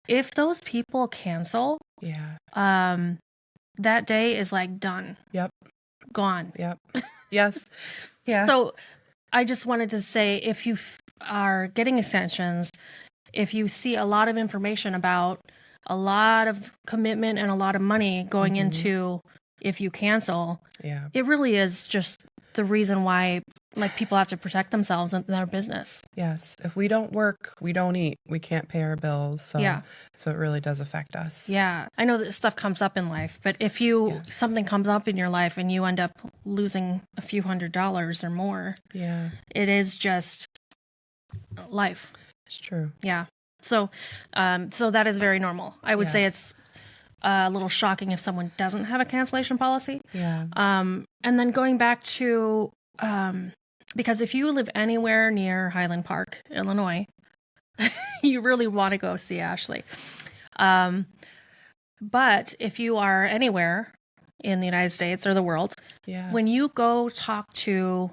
if those people cancel, Yeah. that day is like done. Yep. Gone. Yep. Yes. Yeah. So I just wanted to say, if you are getting extensions, if you see a lot of information about a lot of commitment and a lot of money going Mhm. into if you cancel, Yeah. it really is just the reason why like people have to protect themselves and their business. Yes. If we don't work, we don't eat. We can't pay our bills. So Yeah. So it really does affect us. Yeah. I know that stuff comes up in life, but if Yes. something comes up in your life and you end up losing a few $100s or more, Yeah. it is just life. It's true. Yeah. So that is very normal. I would say Yes. it's a little shocking if someone doesn't have a cancellation policy. Yeah. And then going back to, because if you live anywhere near Highland Park, Illinois, you really want to go see Ashley. But if you are anywhere in the United States or the world, Yeah. when you go talk to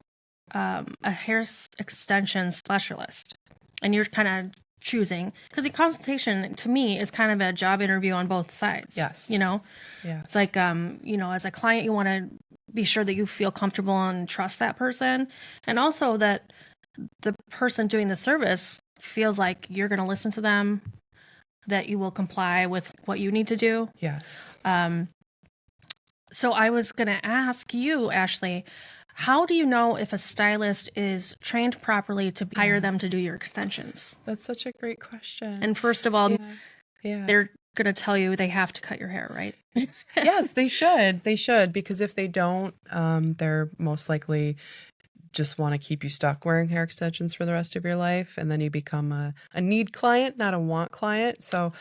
a hair extension specialist, and you're kind of choosing, because a consultation to me is kind of a job interview on both sides. Yes. You know, Yes. it's like, as a client, you want to be sure that you feel comfortable and trust that person, and also that the person doing the service feels like you're going to listen to them, that you will comply with what you need to do. Yes. So I was going to ask you, Ashley, how do you know if a stylist is trained properly to hire Yeah. them to do your extensions? That's such a great question. And first of all, Yeah. they're going to tell you they have to cut your hair, right? Yes, they should. They should, because if they don't, they're most likely just want to keep you stuck wearing hair extensions for the rest of your life, and then you become a need client, not a want client. So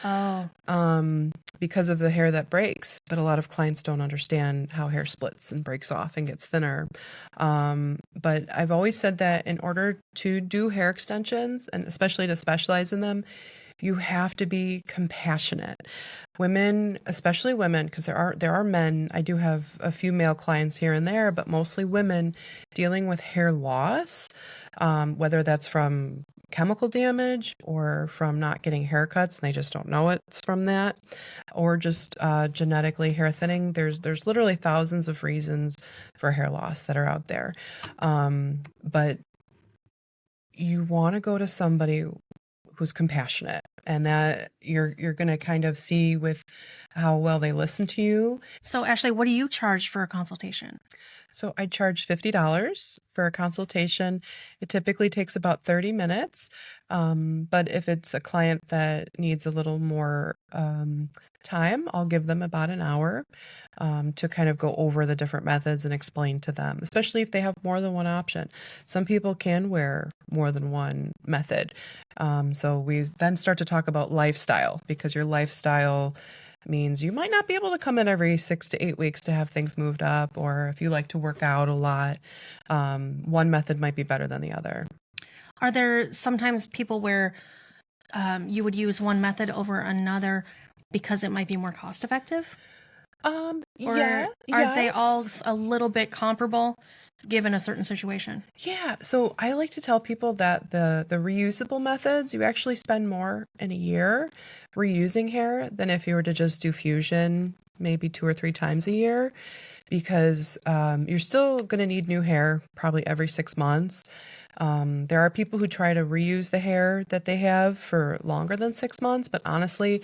because of the hair that breaks, but a lot of clients don't understand how hair splits and breaks off and gets thinner. But I've always said that in order to do hair extensions, and especially to specialize in them, you have to be compassionate. Women, especially women, because there are men. I do have a few male clients here and there, but mostly women dealing with hair loss, whether that's from chemical damage or from not getting haircuts and they just don't know it's from that, or just genetically hair thinning. There's literally thousands of reasons for hair loss that are out there, but you want to go to somebody who's compassionate, and that you're going to kind of see with how well they listen to you. So Ashley, what do you charge for a consultation? So I charge $50 for a consultation. It typically takes about 30 minutes. But if it's a client that needs a little more time, I'll give them about an hour to kind of go over the different methods and explain to them, especially if they have more than one option. Some people can wear more than one method. So we then start to talk about lifestyle, because your lifestyle means you might not be able to come in every 6 to 8 weeks to have things moved up, or if you like to work out a lot, one method might be better than the other. Are there sometimes people where you would use one method over another because it might be more cost effective? Yeah, Or are they all yes. a little bit comparable given a certain situation? Yeah, so I like to tell people that the reusable methods, you actually spend more in a year reusing hair than if you were to just do fusion maybe 2 or 3 times a year, because you're still going to need new hair probably every 6 months. There are people who try to reuse the hair that they have for longer than 6 months, but honestly,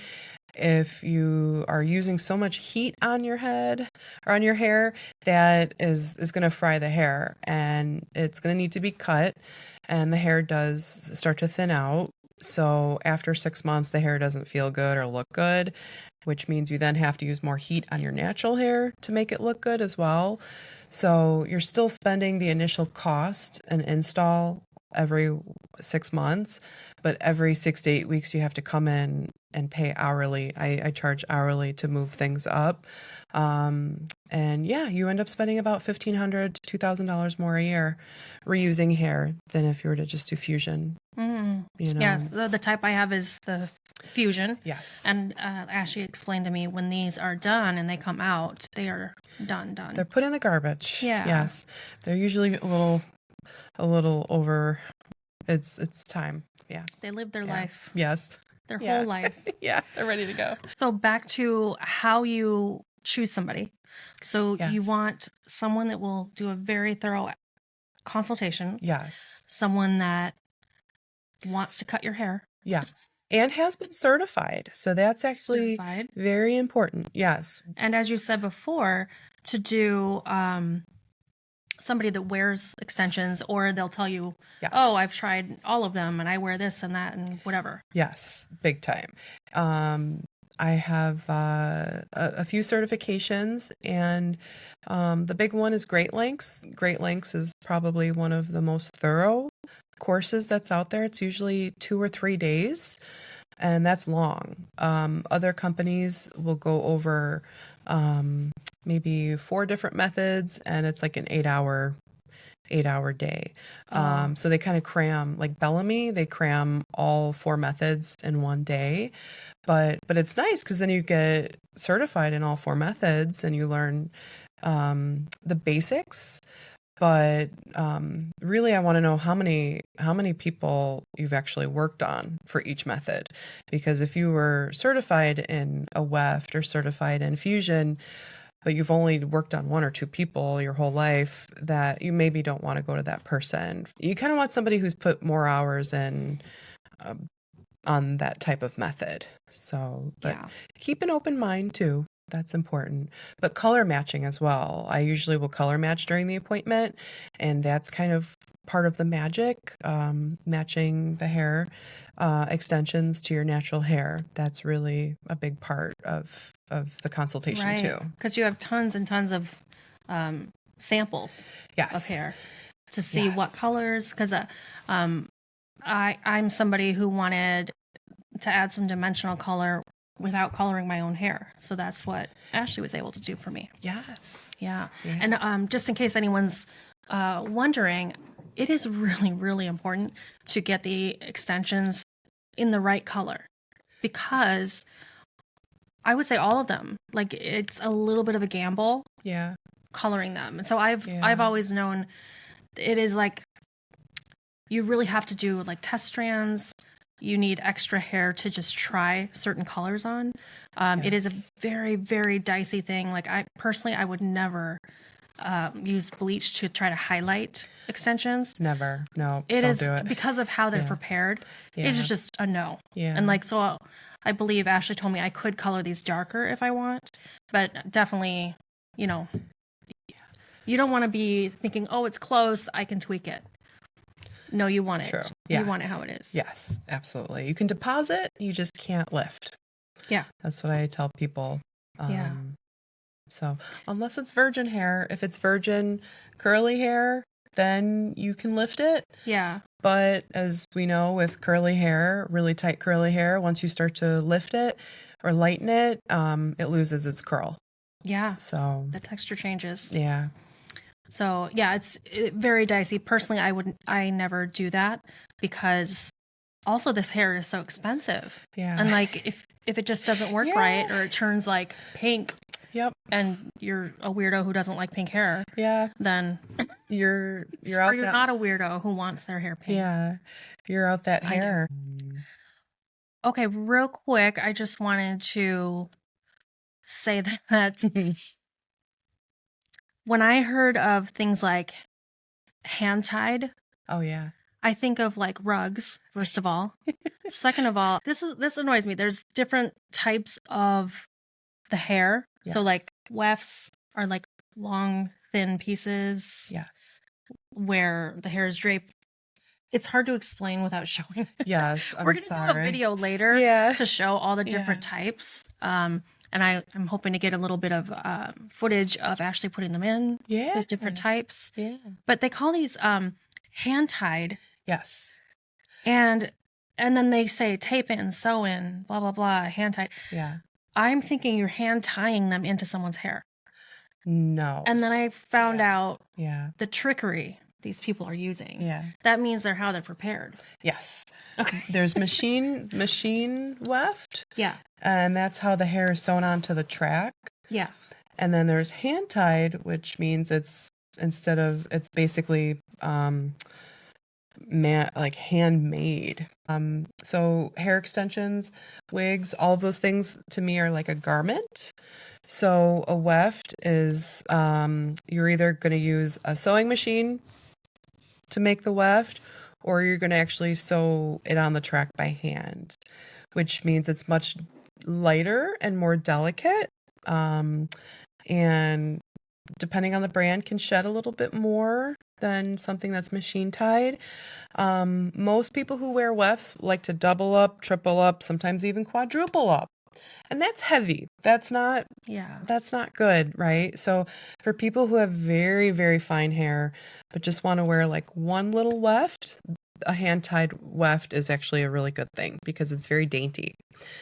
if you are using so much heat on your head or on your hair, that is going to fry the hair, and it's going to need to be cut, and the hair does start to thin out. So after 6 months, the hair doesn't feel good or look good, which means you then have to use more heat on your natural hair to make it look good as well. So you're still spending the initial cost and install every 6 months, but every 6 to 8 weeks you have to come in and pay hourly. I charge hourly to move things up. And yeah, you end up spending about $1,500 to $2,000 more a year reusing hair than if you were to just do fusion. Yes, the type I have is the fusion. Yes. And Ashley explained to me when these are done and they come out, they are done. They're put in the garbage. Yeah. Yes. They're usually a little over. It's time. Yeah. They live their life. Yes. Their whole life. Yeah, they're ready to go. So back to how you choose somebody. So you Yes. want someone that will do a very thorough consultation. Yes. Someone that wants to cut your hair. Yes. And has been certified. So that's actually Certified. very important. Yes. And as you said before, to do somebody that wears extensions, or they'll tell you, Yes. oh, I've tried all of them and I wear this and that and whatever. Yes, big time. I have a few certifications, and the big one is Great Lengths. Great Lengths is probably one of the most thorough courses that's out there. It's usually 2 or 3 days, and that's long. Other companies will go over maybe 4 different methods, and it's like an 8-hour day. So they kind of cram, like Bellamy, they cram all 4 methods in one day. But it's nice because then you get certified in all 4 methods and you learn the basics. But really, I want to know how many people you've actually worked on for each method. Because if you were certified in a Weft or certified in Fusion, but you've only worked on 1 or 2 people your whole life, that you maybe don't want to go to that person. You kind of want somebody who's put more hours in on that type of method. So, but keep an open mind too. That's important. But color matching as well. I usually will color match during the appointment, and that's kind of part of the magic, matching the hair extensions to your natural hair. That's really a big part of the consultation too. Because you have tons and tons of samples of hair to see what colors. Because I'm somebody who wanted to add some dimensional color without coloring my own hair. So that's what Ashley was able to do for me. Yes. Yeah. And just in case anyone's wondering, it is really, really important to get the extensions in the right color, because I would say all of them, like, it's a little bit of a gamble coloring them. And so I've always known it is like, you really have to do like test strands. You need extra hair to just try certain colors on. It is a very, very dicey thing. Like, I personally would never use bleach to try to highlight extensions. Never. No, it don't is do it. Because of how they're prepared. It is just a no. And like, so I believe Ashley told me I could color these darker if I want, but definitely, you don't want to be thinking, oh, it's close, I can tweak it. No, you want it. True. You want it how it is. Yes, absolutely. You can deposit, you just can't lift. Yeah. That's what I tell people. So unless it's virgin hair, if it's virgin curly hair, then you can lift it. Yeah. But as we know, with curly hair, really tight curly hair, once you start to lift it or lighten it, it loses its curl. Yeah. So the texture changes. Yeah. So yeah, it's very dicey. Personally, I never do that. because also this hair is so expensive. Yeah. And like if it just doesn't work right, or it turns like pink, Yep. and you're a weirdo who doesn't like pink hair, Yeah. then You're or out you're that. not a weirdo who wants their hair pink. Yeah. You're out that I do. hair. Okay, real quick, I just wanted to say that when I heard of things like hand tied, Oh yeah. I think of like rugs, first of all. Second of all, this annoys me. There's different types of the hair. So Yes. like wefts are like long, thin pieces Yes. where the hair is draped. It's hard to explain without showing. Yes. We're I'm gonna do a sorry. video later Yeah. to show all the Yeah. different types. And I'm hoping to get a little bit of footage of Ashley putting them in. Yeah. Those different types. Yeah. But they call these hand tied, Yes. and then they say tape in, sew in, blah blah blah, hand tied. Yeah. I'm thinking you're hand tying them into someone's hair. No. And then I found out Yeah. the trickery these people are using. Yeah. That means how they're prepared. Yes. Okay. There's machine weft, Yeah. and that's how the hair is sewn onto the track. Yeah. And then there's hand tied, which means it's basically like handmade. So hair extensions, wigs, all of those things to me are like a garment. So a weft is you're either going to use a sewing machine to make the weft, or you're going to actually sew it on the track by hand, which means it's much lighter and more delicate. And depending on the brand, can shed a little bit more than something that's machine tied. Most people who wear wefts like to double up, triple up, sometimes even quadruple up. And that's heavy. That's not good, right? So for people who have very, very fine hair, but just want to wear like one little weft, a hand-tied weft is actually a really good thing because it's very dainty.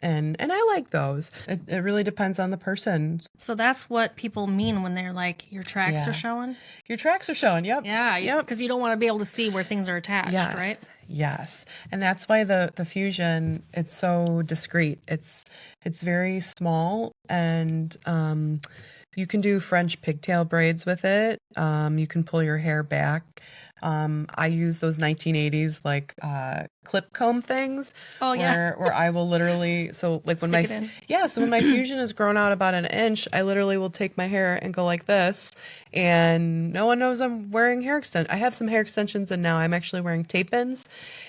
And I like those. It really depends on the person. So that's what people mean when they're like, your tracks are showing? Your tracks are showing, yep. Yeah, yep. Because you don't want to be able to see where things are attached, right? Yes. And that's why the Fusion, it's so discreet. It's very small, and you can do French pigtail braids with it. You can pull your hair back. I use those 1980s like clip comb things. Oh yeah. Where I will literally, so like when when my Fusion is grown out about an inch, I literally will take my hair and go like this, and no one knows I'm wearing hair extension. I have some hair extensions, and now I'm actually wearing tape-ins,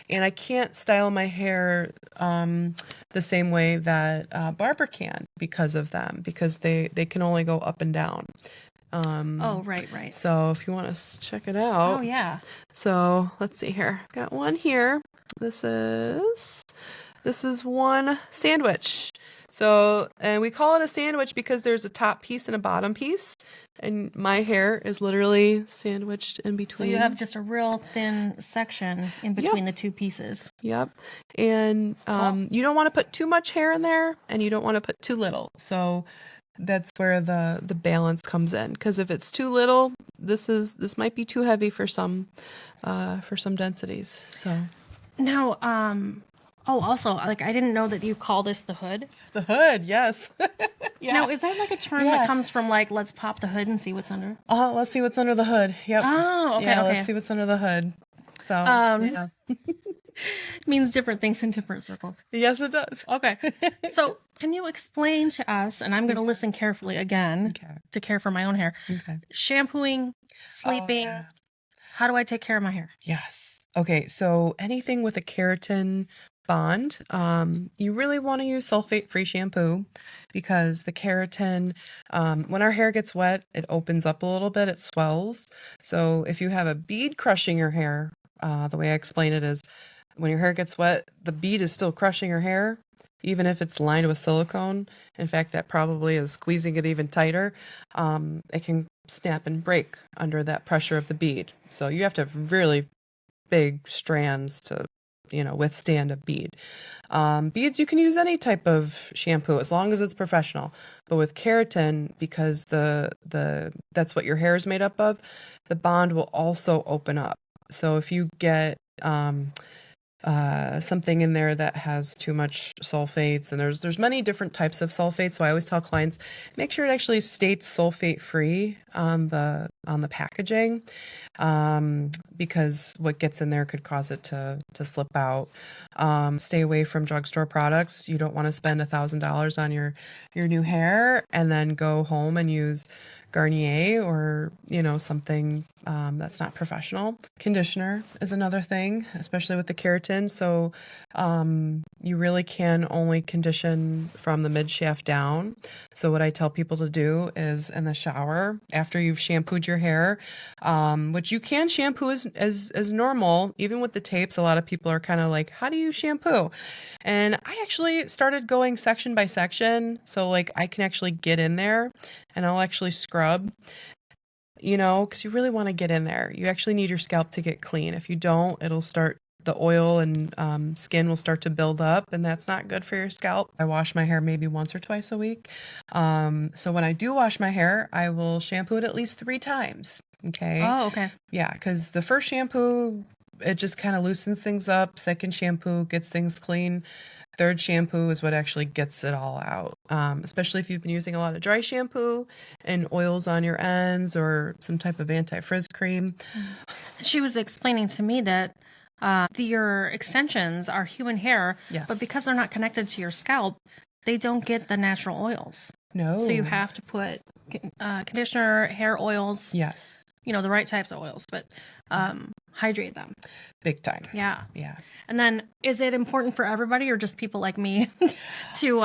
and I can't style my hair the same way that barber can because of them, because they can only go up and down. Oh, right. So if you want to check it out. Oh, yeah. So let's see here. Got one here. This is one sandwich. So, and we call it a sandwich because there's a top piece and a bottom piece. And my hair is literally sandwiched in between. So you have just a real thin section in between the two pieces. Yep. And you don't want to put too much hair in there, and you don't want to put too little. So that's where the balance comes in, because if it's too little, this might be too heavy for some densities. So now also, like, I didn't know that you call this the hood. The hood, yes. Yeah. Now, is that like a term that comes from like, let's pop the hood and see what's under? Let's see what's under the hood. Yep. Oh, okay. Yeah, let's see what's under the hood. So yeah. Means different things in different circles. Yes, it does. Okay. So can you explain to us, and I'm going to listen carefully again to care for my own hair. Okay. Shampooing, sleeping. Oh, yeah. How do I take care of my hair? Yes. Okay. So anything with a keratin bond, you really want to use sulfate-free shampoo, because the keratin, when our hair gets wet, it opens up a little bit, it swells. So if you have a bead crushing your hair, the way I explain it is, when your hair gets wet, the bead is still crushing your hair, even if it's lined with silicone. In fact, that probably is squeezing it even tighter. It can snap and break under that pressure of the bead. So you have to have really big strands to, withstand a bead. Beads, you can use any type of shampoo as long as it's professional. But with keratin, because that's what your hair is made up of, the bond will also open up. So if you get something in there that has too much sulfates, and there's many different types of sulfates. So I always tell clients, make sure it actually states sulfate free on the packaging, because what gets in there could cause it to slip out. Stay away from drugstore products. You don't want to spend $1,000 on your new hair and then go home and use Garnier or something that's not professional. Conditioner is another thing, especially with the keratin. So you really can only condition from the mid shaft down. So what I tell people to do is in the shower after you've shampooed your hair, which you can shampoo as normal, even with the tapes. A lot of people are kind of like, how do you shampoo? And I actually started going section by section. So like I can actually get in there and I'll actually scrub, because you really want to get in there. You actually need your scalp to get clean. If you don't, the oil and skin will start to build up, and that's not good for your scalp. I wash my hair maybe once or twice a week. So when I do wash my hair, I will shampoo it at least 3 times. Okay. Oh, okay. Yeah, because the first shampoo, it just kind of loosens things up. Second shampoo gets things clean. Third shampoo is what actually gets it all out, especially if you've been using a lot of dry shampoo and oils on your ends or some type of anti-frizz cream. She was explaining to me that your extensions are human hair, Yes. but because they're not connected to your scalp, they don't get the natural oils. No. So you have to put conditioner, hair oils. Yes. The right types of oils, but hydrate them. Big time. Yeah. Yeah. And then is it important for everybody or just people like me to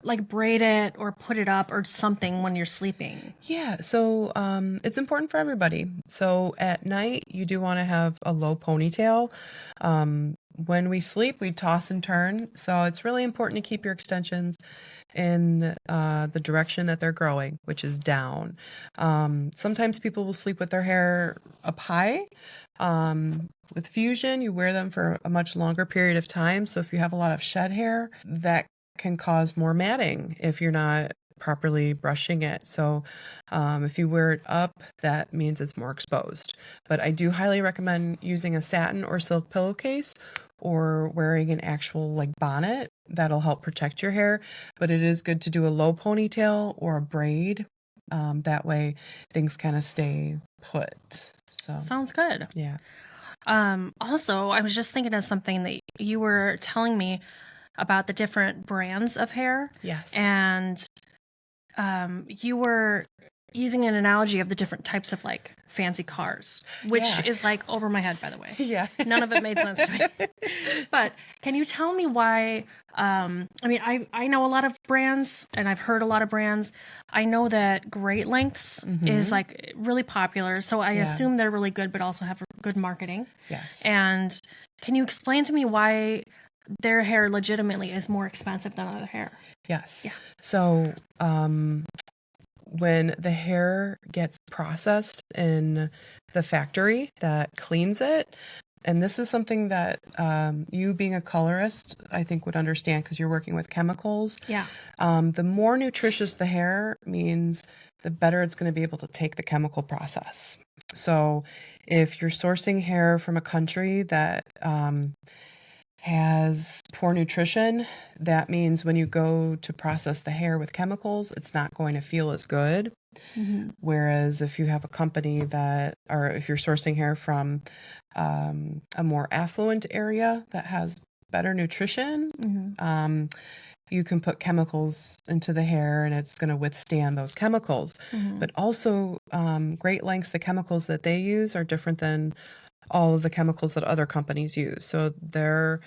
like braid it or put it up or something when you're sleeping? Yeah, so it's important for everybody. So at night, you do want to have a low ponytail. When we sleep, we toss and turn. So it's really important to keep your extensions in the direction that they're growing, which is down. Sometimes people will sleep with their hair up high. With fusion, you wear them for a much longer period of time. So if you have a lot of shed hair, that can cause more matting if you're not properly brushing it. So if you wear it up, that means it's more exposed. But I do highly recommend using a satin or silk pillowcase or wearing an actual like bonnet. That'll help protect your hair. But it is good to do a low ponytail or a braid. That way things kind of stay put. So Sounds good. yeah. Also, I was just thinking of something that you were telling me about the different brands of hair. Yes. And you were using an analogy of the different types of like fancy cars, which Yeah. is like over my head, by the way. Yeah. None of it made sense to me. But can you tell me why? I know a lot of brands and I've heard a lot of brands. I know that Great Lengths is like really popular. So I assume they're really good, but also have good marketing. Yes. And can you explain to me why their hair legitimately is more expensive than other hair? Yes. Yeah. So when the hair gets processed in the factory that cleans it, and this is something that you being a colorist, I think would understand because you're working with chemicals. Yeah. The more nutritious the hair means the better it's going to be able to take the chemical process. So if you're sourcing hair from a country that has poor nutrition, that means when you go to process the hair with chemicals, it's not going to feel as good. Mm-hmm. Whereas if you have a company or if you're sourcing hair from a more affluent area that has better nutrition, you can put chemicals into the hair and it's going to withstand those chemicals. But also, Great Lengths, the chemicals that they use are different than all of the chemicals that other companies use. So their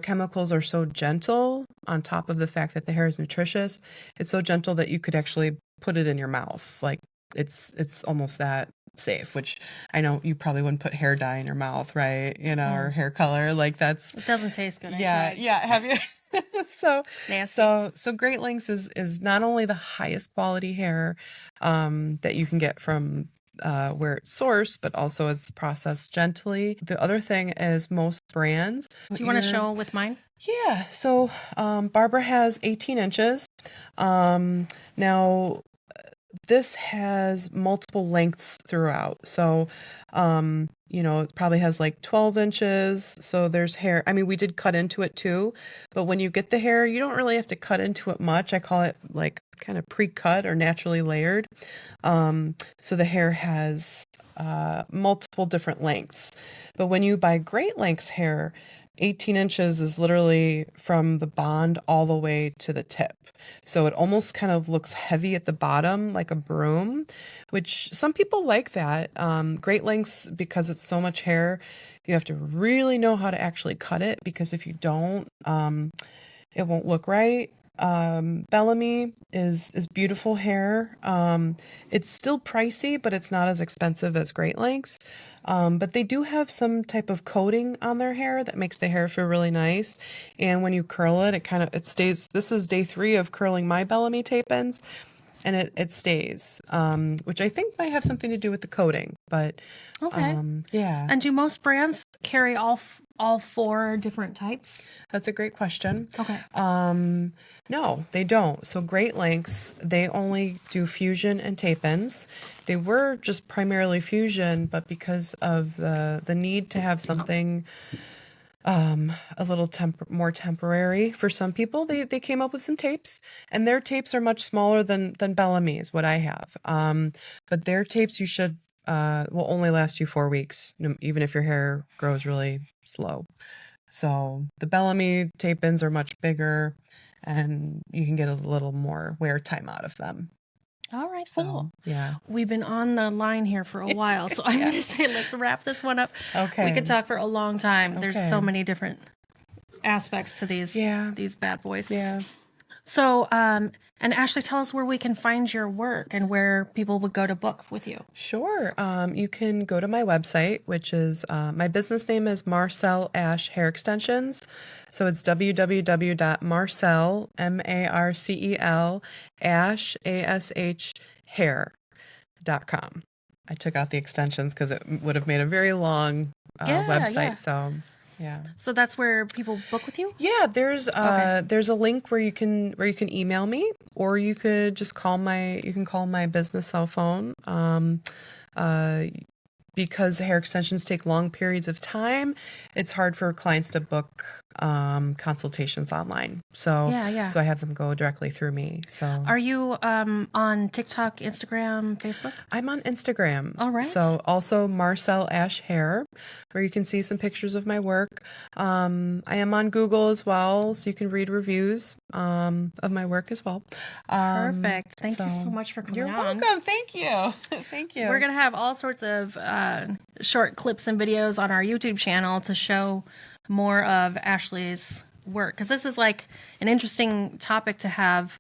chemicals are so gentle on top of the fact that the hair is nutritious. It's so gentle that you could actually put it in your mouth. Like it's almost that safe, which I know you probably wouldn't put hair dye in your mouth, right? Or hair color. Like that's It doesn't taste good. Yeah. Have you so Nasty. so Great Lengths is not only the highest quality hair that you can get from where it's sourced, but also it's processed gently. The other thing is most brands. Do you want to show with mine? Yeah. So Barbara has 18 inches. Now This has multiple lengths throughout. So, it probably has like 12 inches. So there's hair. I mean, we did cut into it too, but when you get the hair, you don't really have to cut into it much. I call it like kind of pre-cut or naturally layered. So the hair has multiple different lengths. But when you buy Great Lengths hair, 18 inches is literally from the bond all the way to the tip. So it almost kind of looks heavy at the bottom, like a broom, which some people like that. Great Lengths, because it's so much hair, you have to really know how to actually cut it, because if you don't, it won't look right. Bellamy is beautiful hair. It's still pricey, but it's not as expensive as Great Lengths. But they do have some type of coating on their hair that makes the hair feel really nice. And when you curl it, it stays. This is day 3 of curling my Bellamy tape-ins, and it stays, which I think might have something to do with the coating. But Okay. yeah, And do most brands carry all 4 different types? that's a great question. Okay. No, they don't. So Great Lengths, they only do fusion and tape-ins. They were just primarily fusion, but because of the need to have something a little more temporary for some people, they came up with some tapes, and their tapes are much smaller than Bellamy is what I have. But their tapes will only last you 4 weeks, even if your hair grows really slow. So the Bellamy tape-ins are much bigger, and you can get a little more wear time out of them. All right, So, cool. yeah. We've been on the line here for a while, so I'm Yeah. going to say let's wrap this one up. Okay. We could talk for a long time. There's so Okay. many different aspects to these bad boys. Yeah. So, and Ashley, tell us where we can find your work and where people would go to book with you. Sure. You can go to my website, which is my business name is Marcel Ash Hair Extensions. So it's www.marcel, MARCEL, Ash, ASH, hair.com. I took out the extensions because it would have made a very long website. Yeah. So, yeah. So that's where people book with you? Yeah, there's Okay. there's a link where you can email me, or you could just call my business cell phone. Uh, because hair extensions take long periods of time, it's hard for clients to book consultations online. So Yeah. so I have them go directly through me. So Are you on TikTok, Instagram, Facebook? I'm on Instagram. All right. So also Marcel Ash Hair, where you can see some pictures of my work. I am on Google as well, so you can read reviews of my work as well. Perfect. Thank you so much for coming You're on. welcome. Thank you. Thank you. We're going to have all sorts of short clips and videos on our YouTube channel to show more of Ashley's work, because this is like an interesting topic to have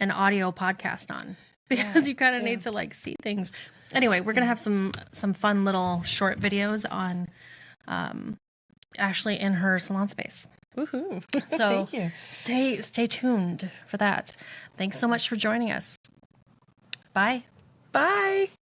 an audio podcast on, because you kind of need to like see things. Anyway, we're going to have some fun little short videos on Ashley in her salon space. Woohoo. So Thank you. stay tuned for that. Thanks so much for joining us. Bye. Bye.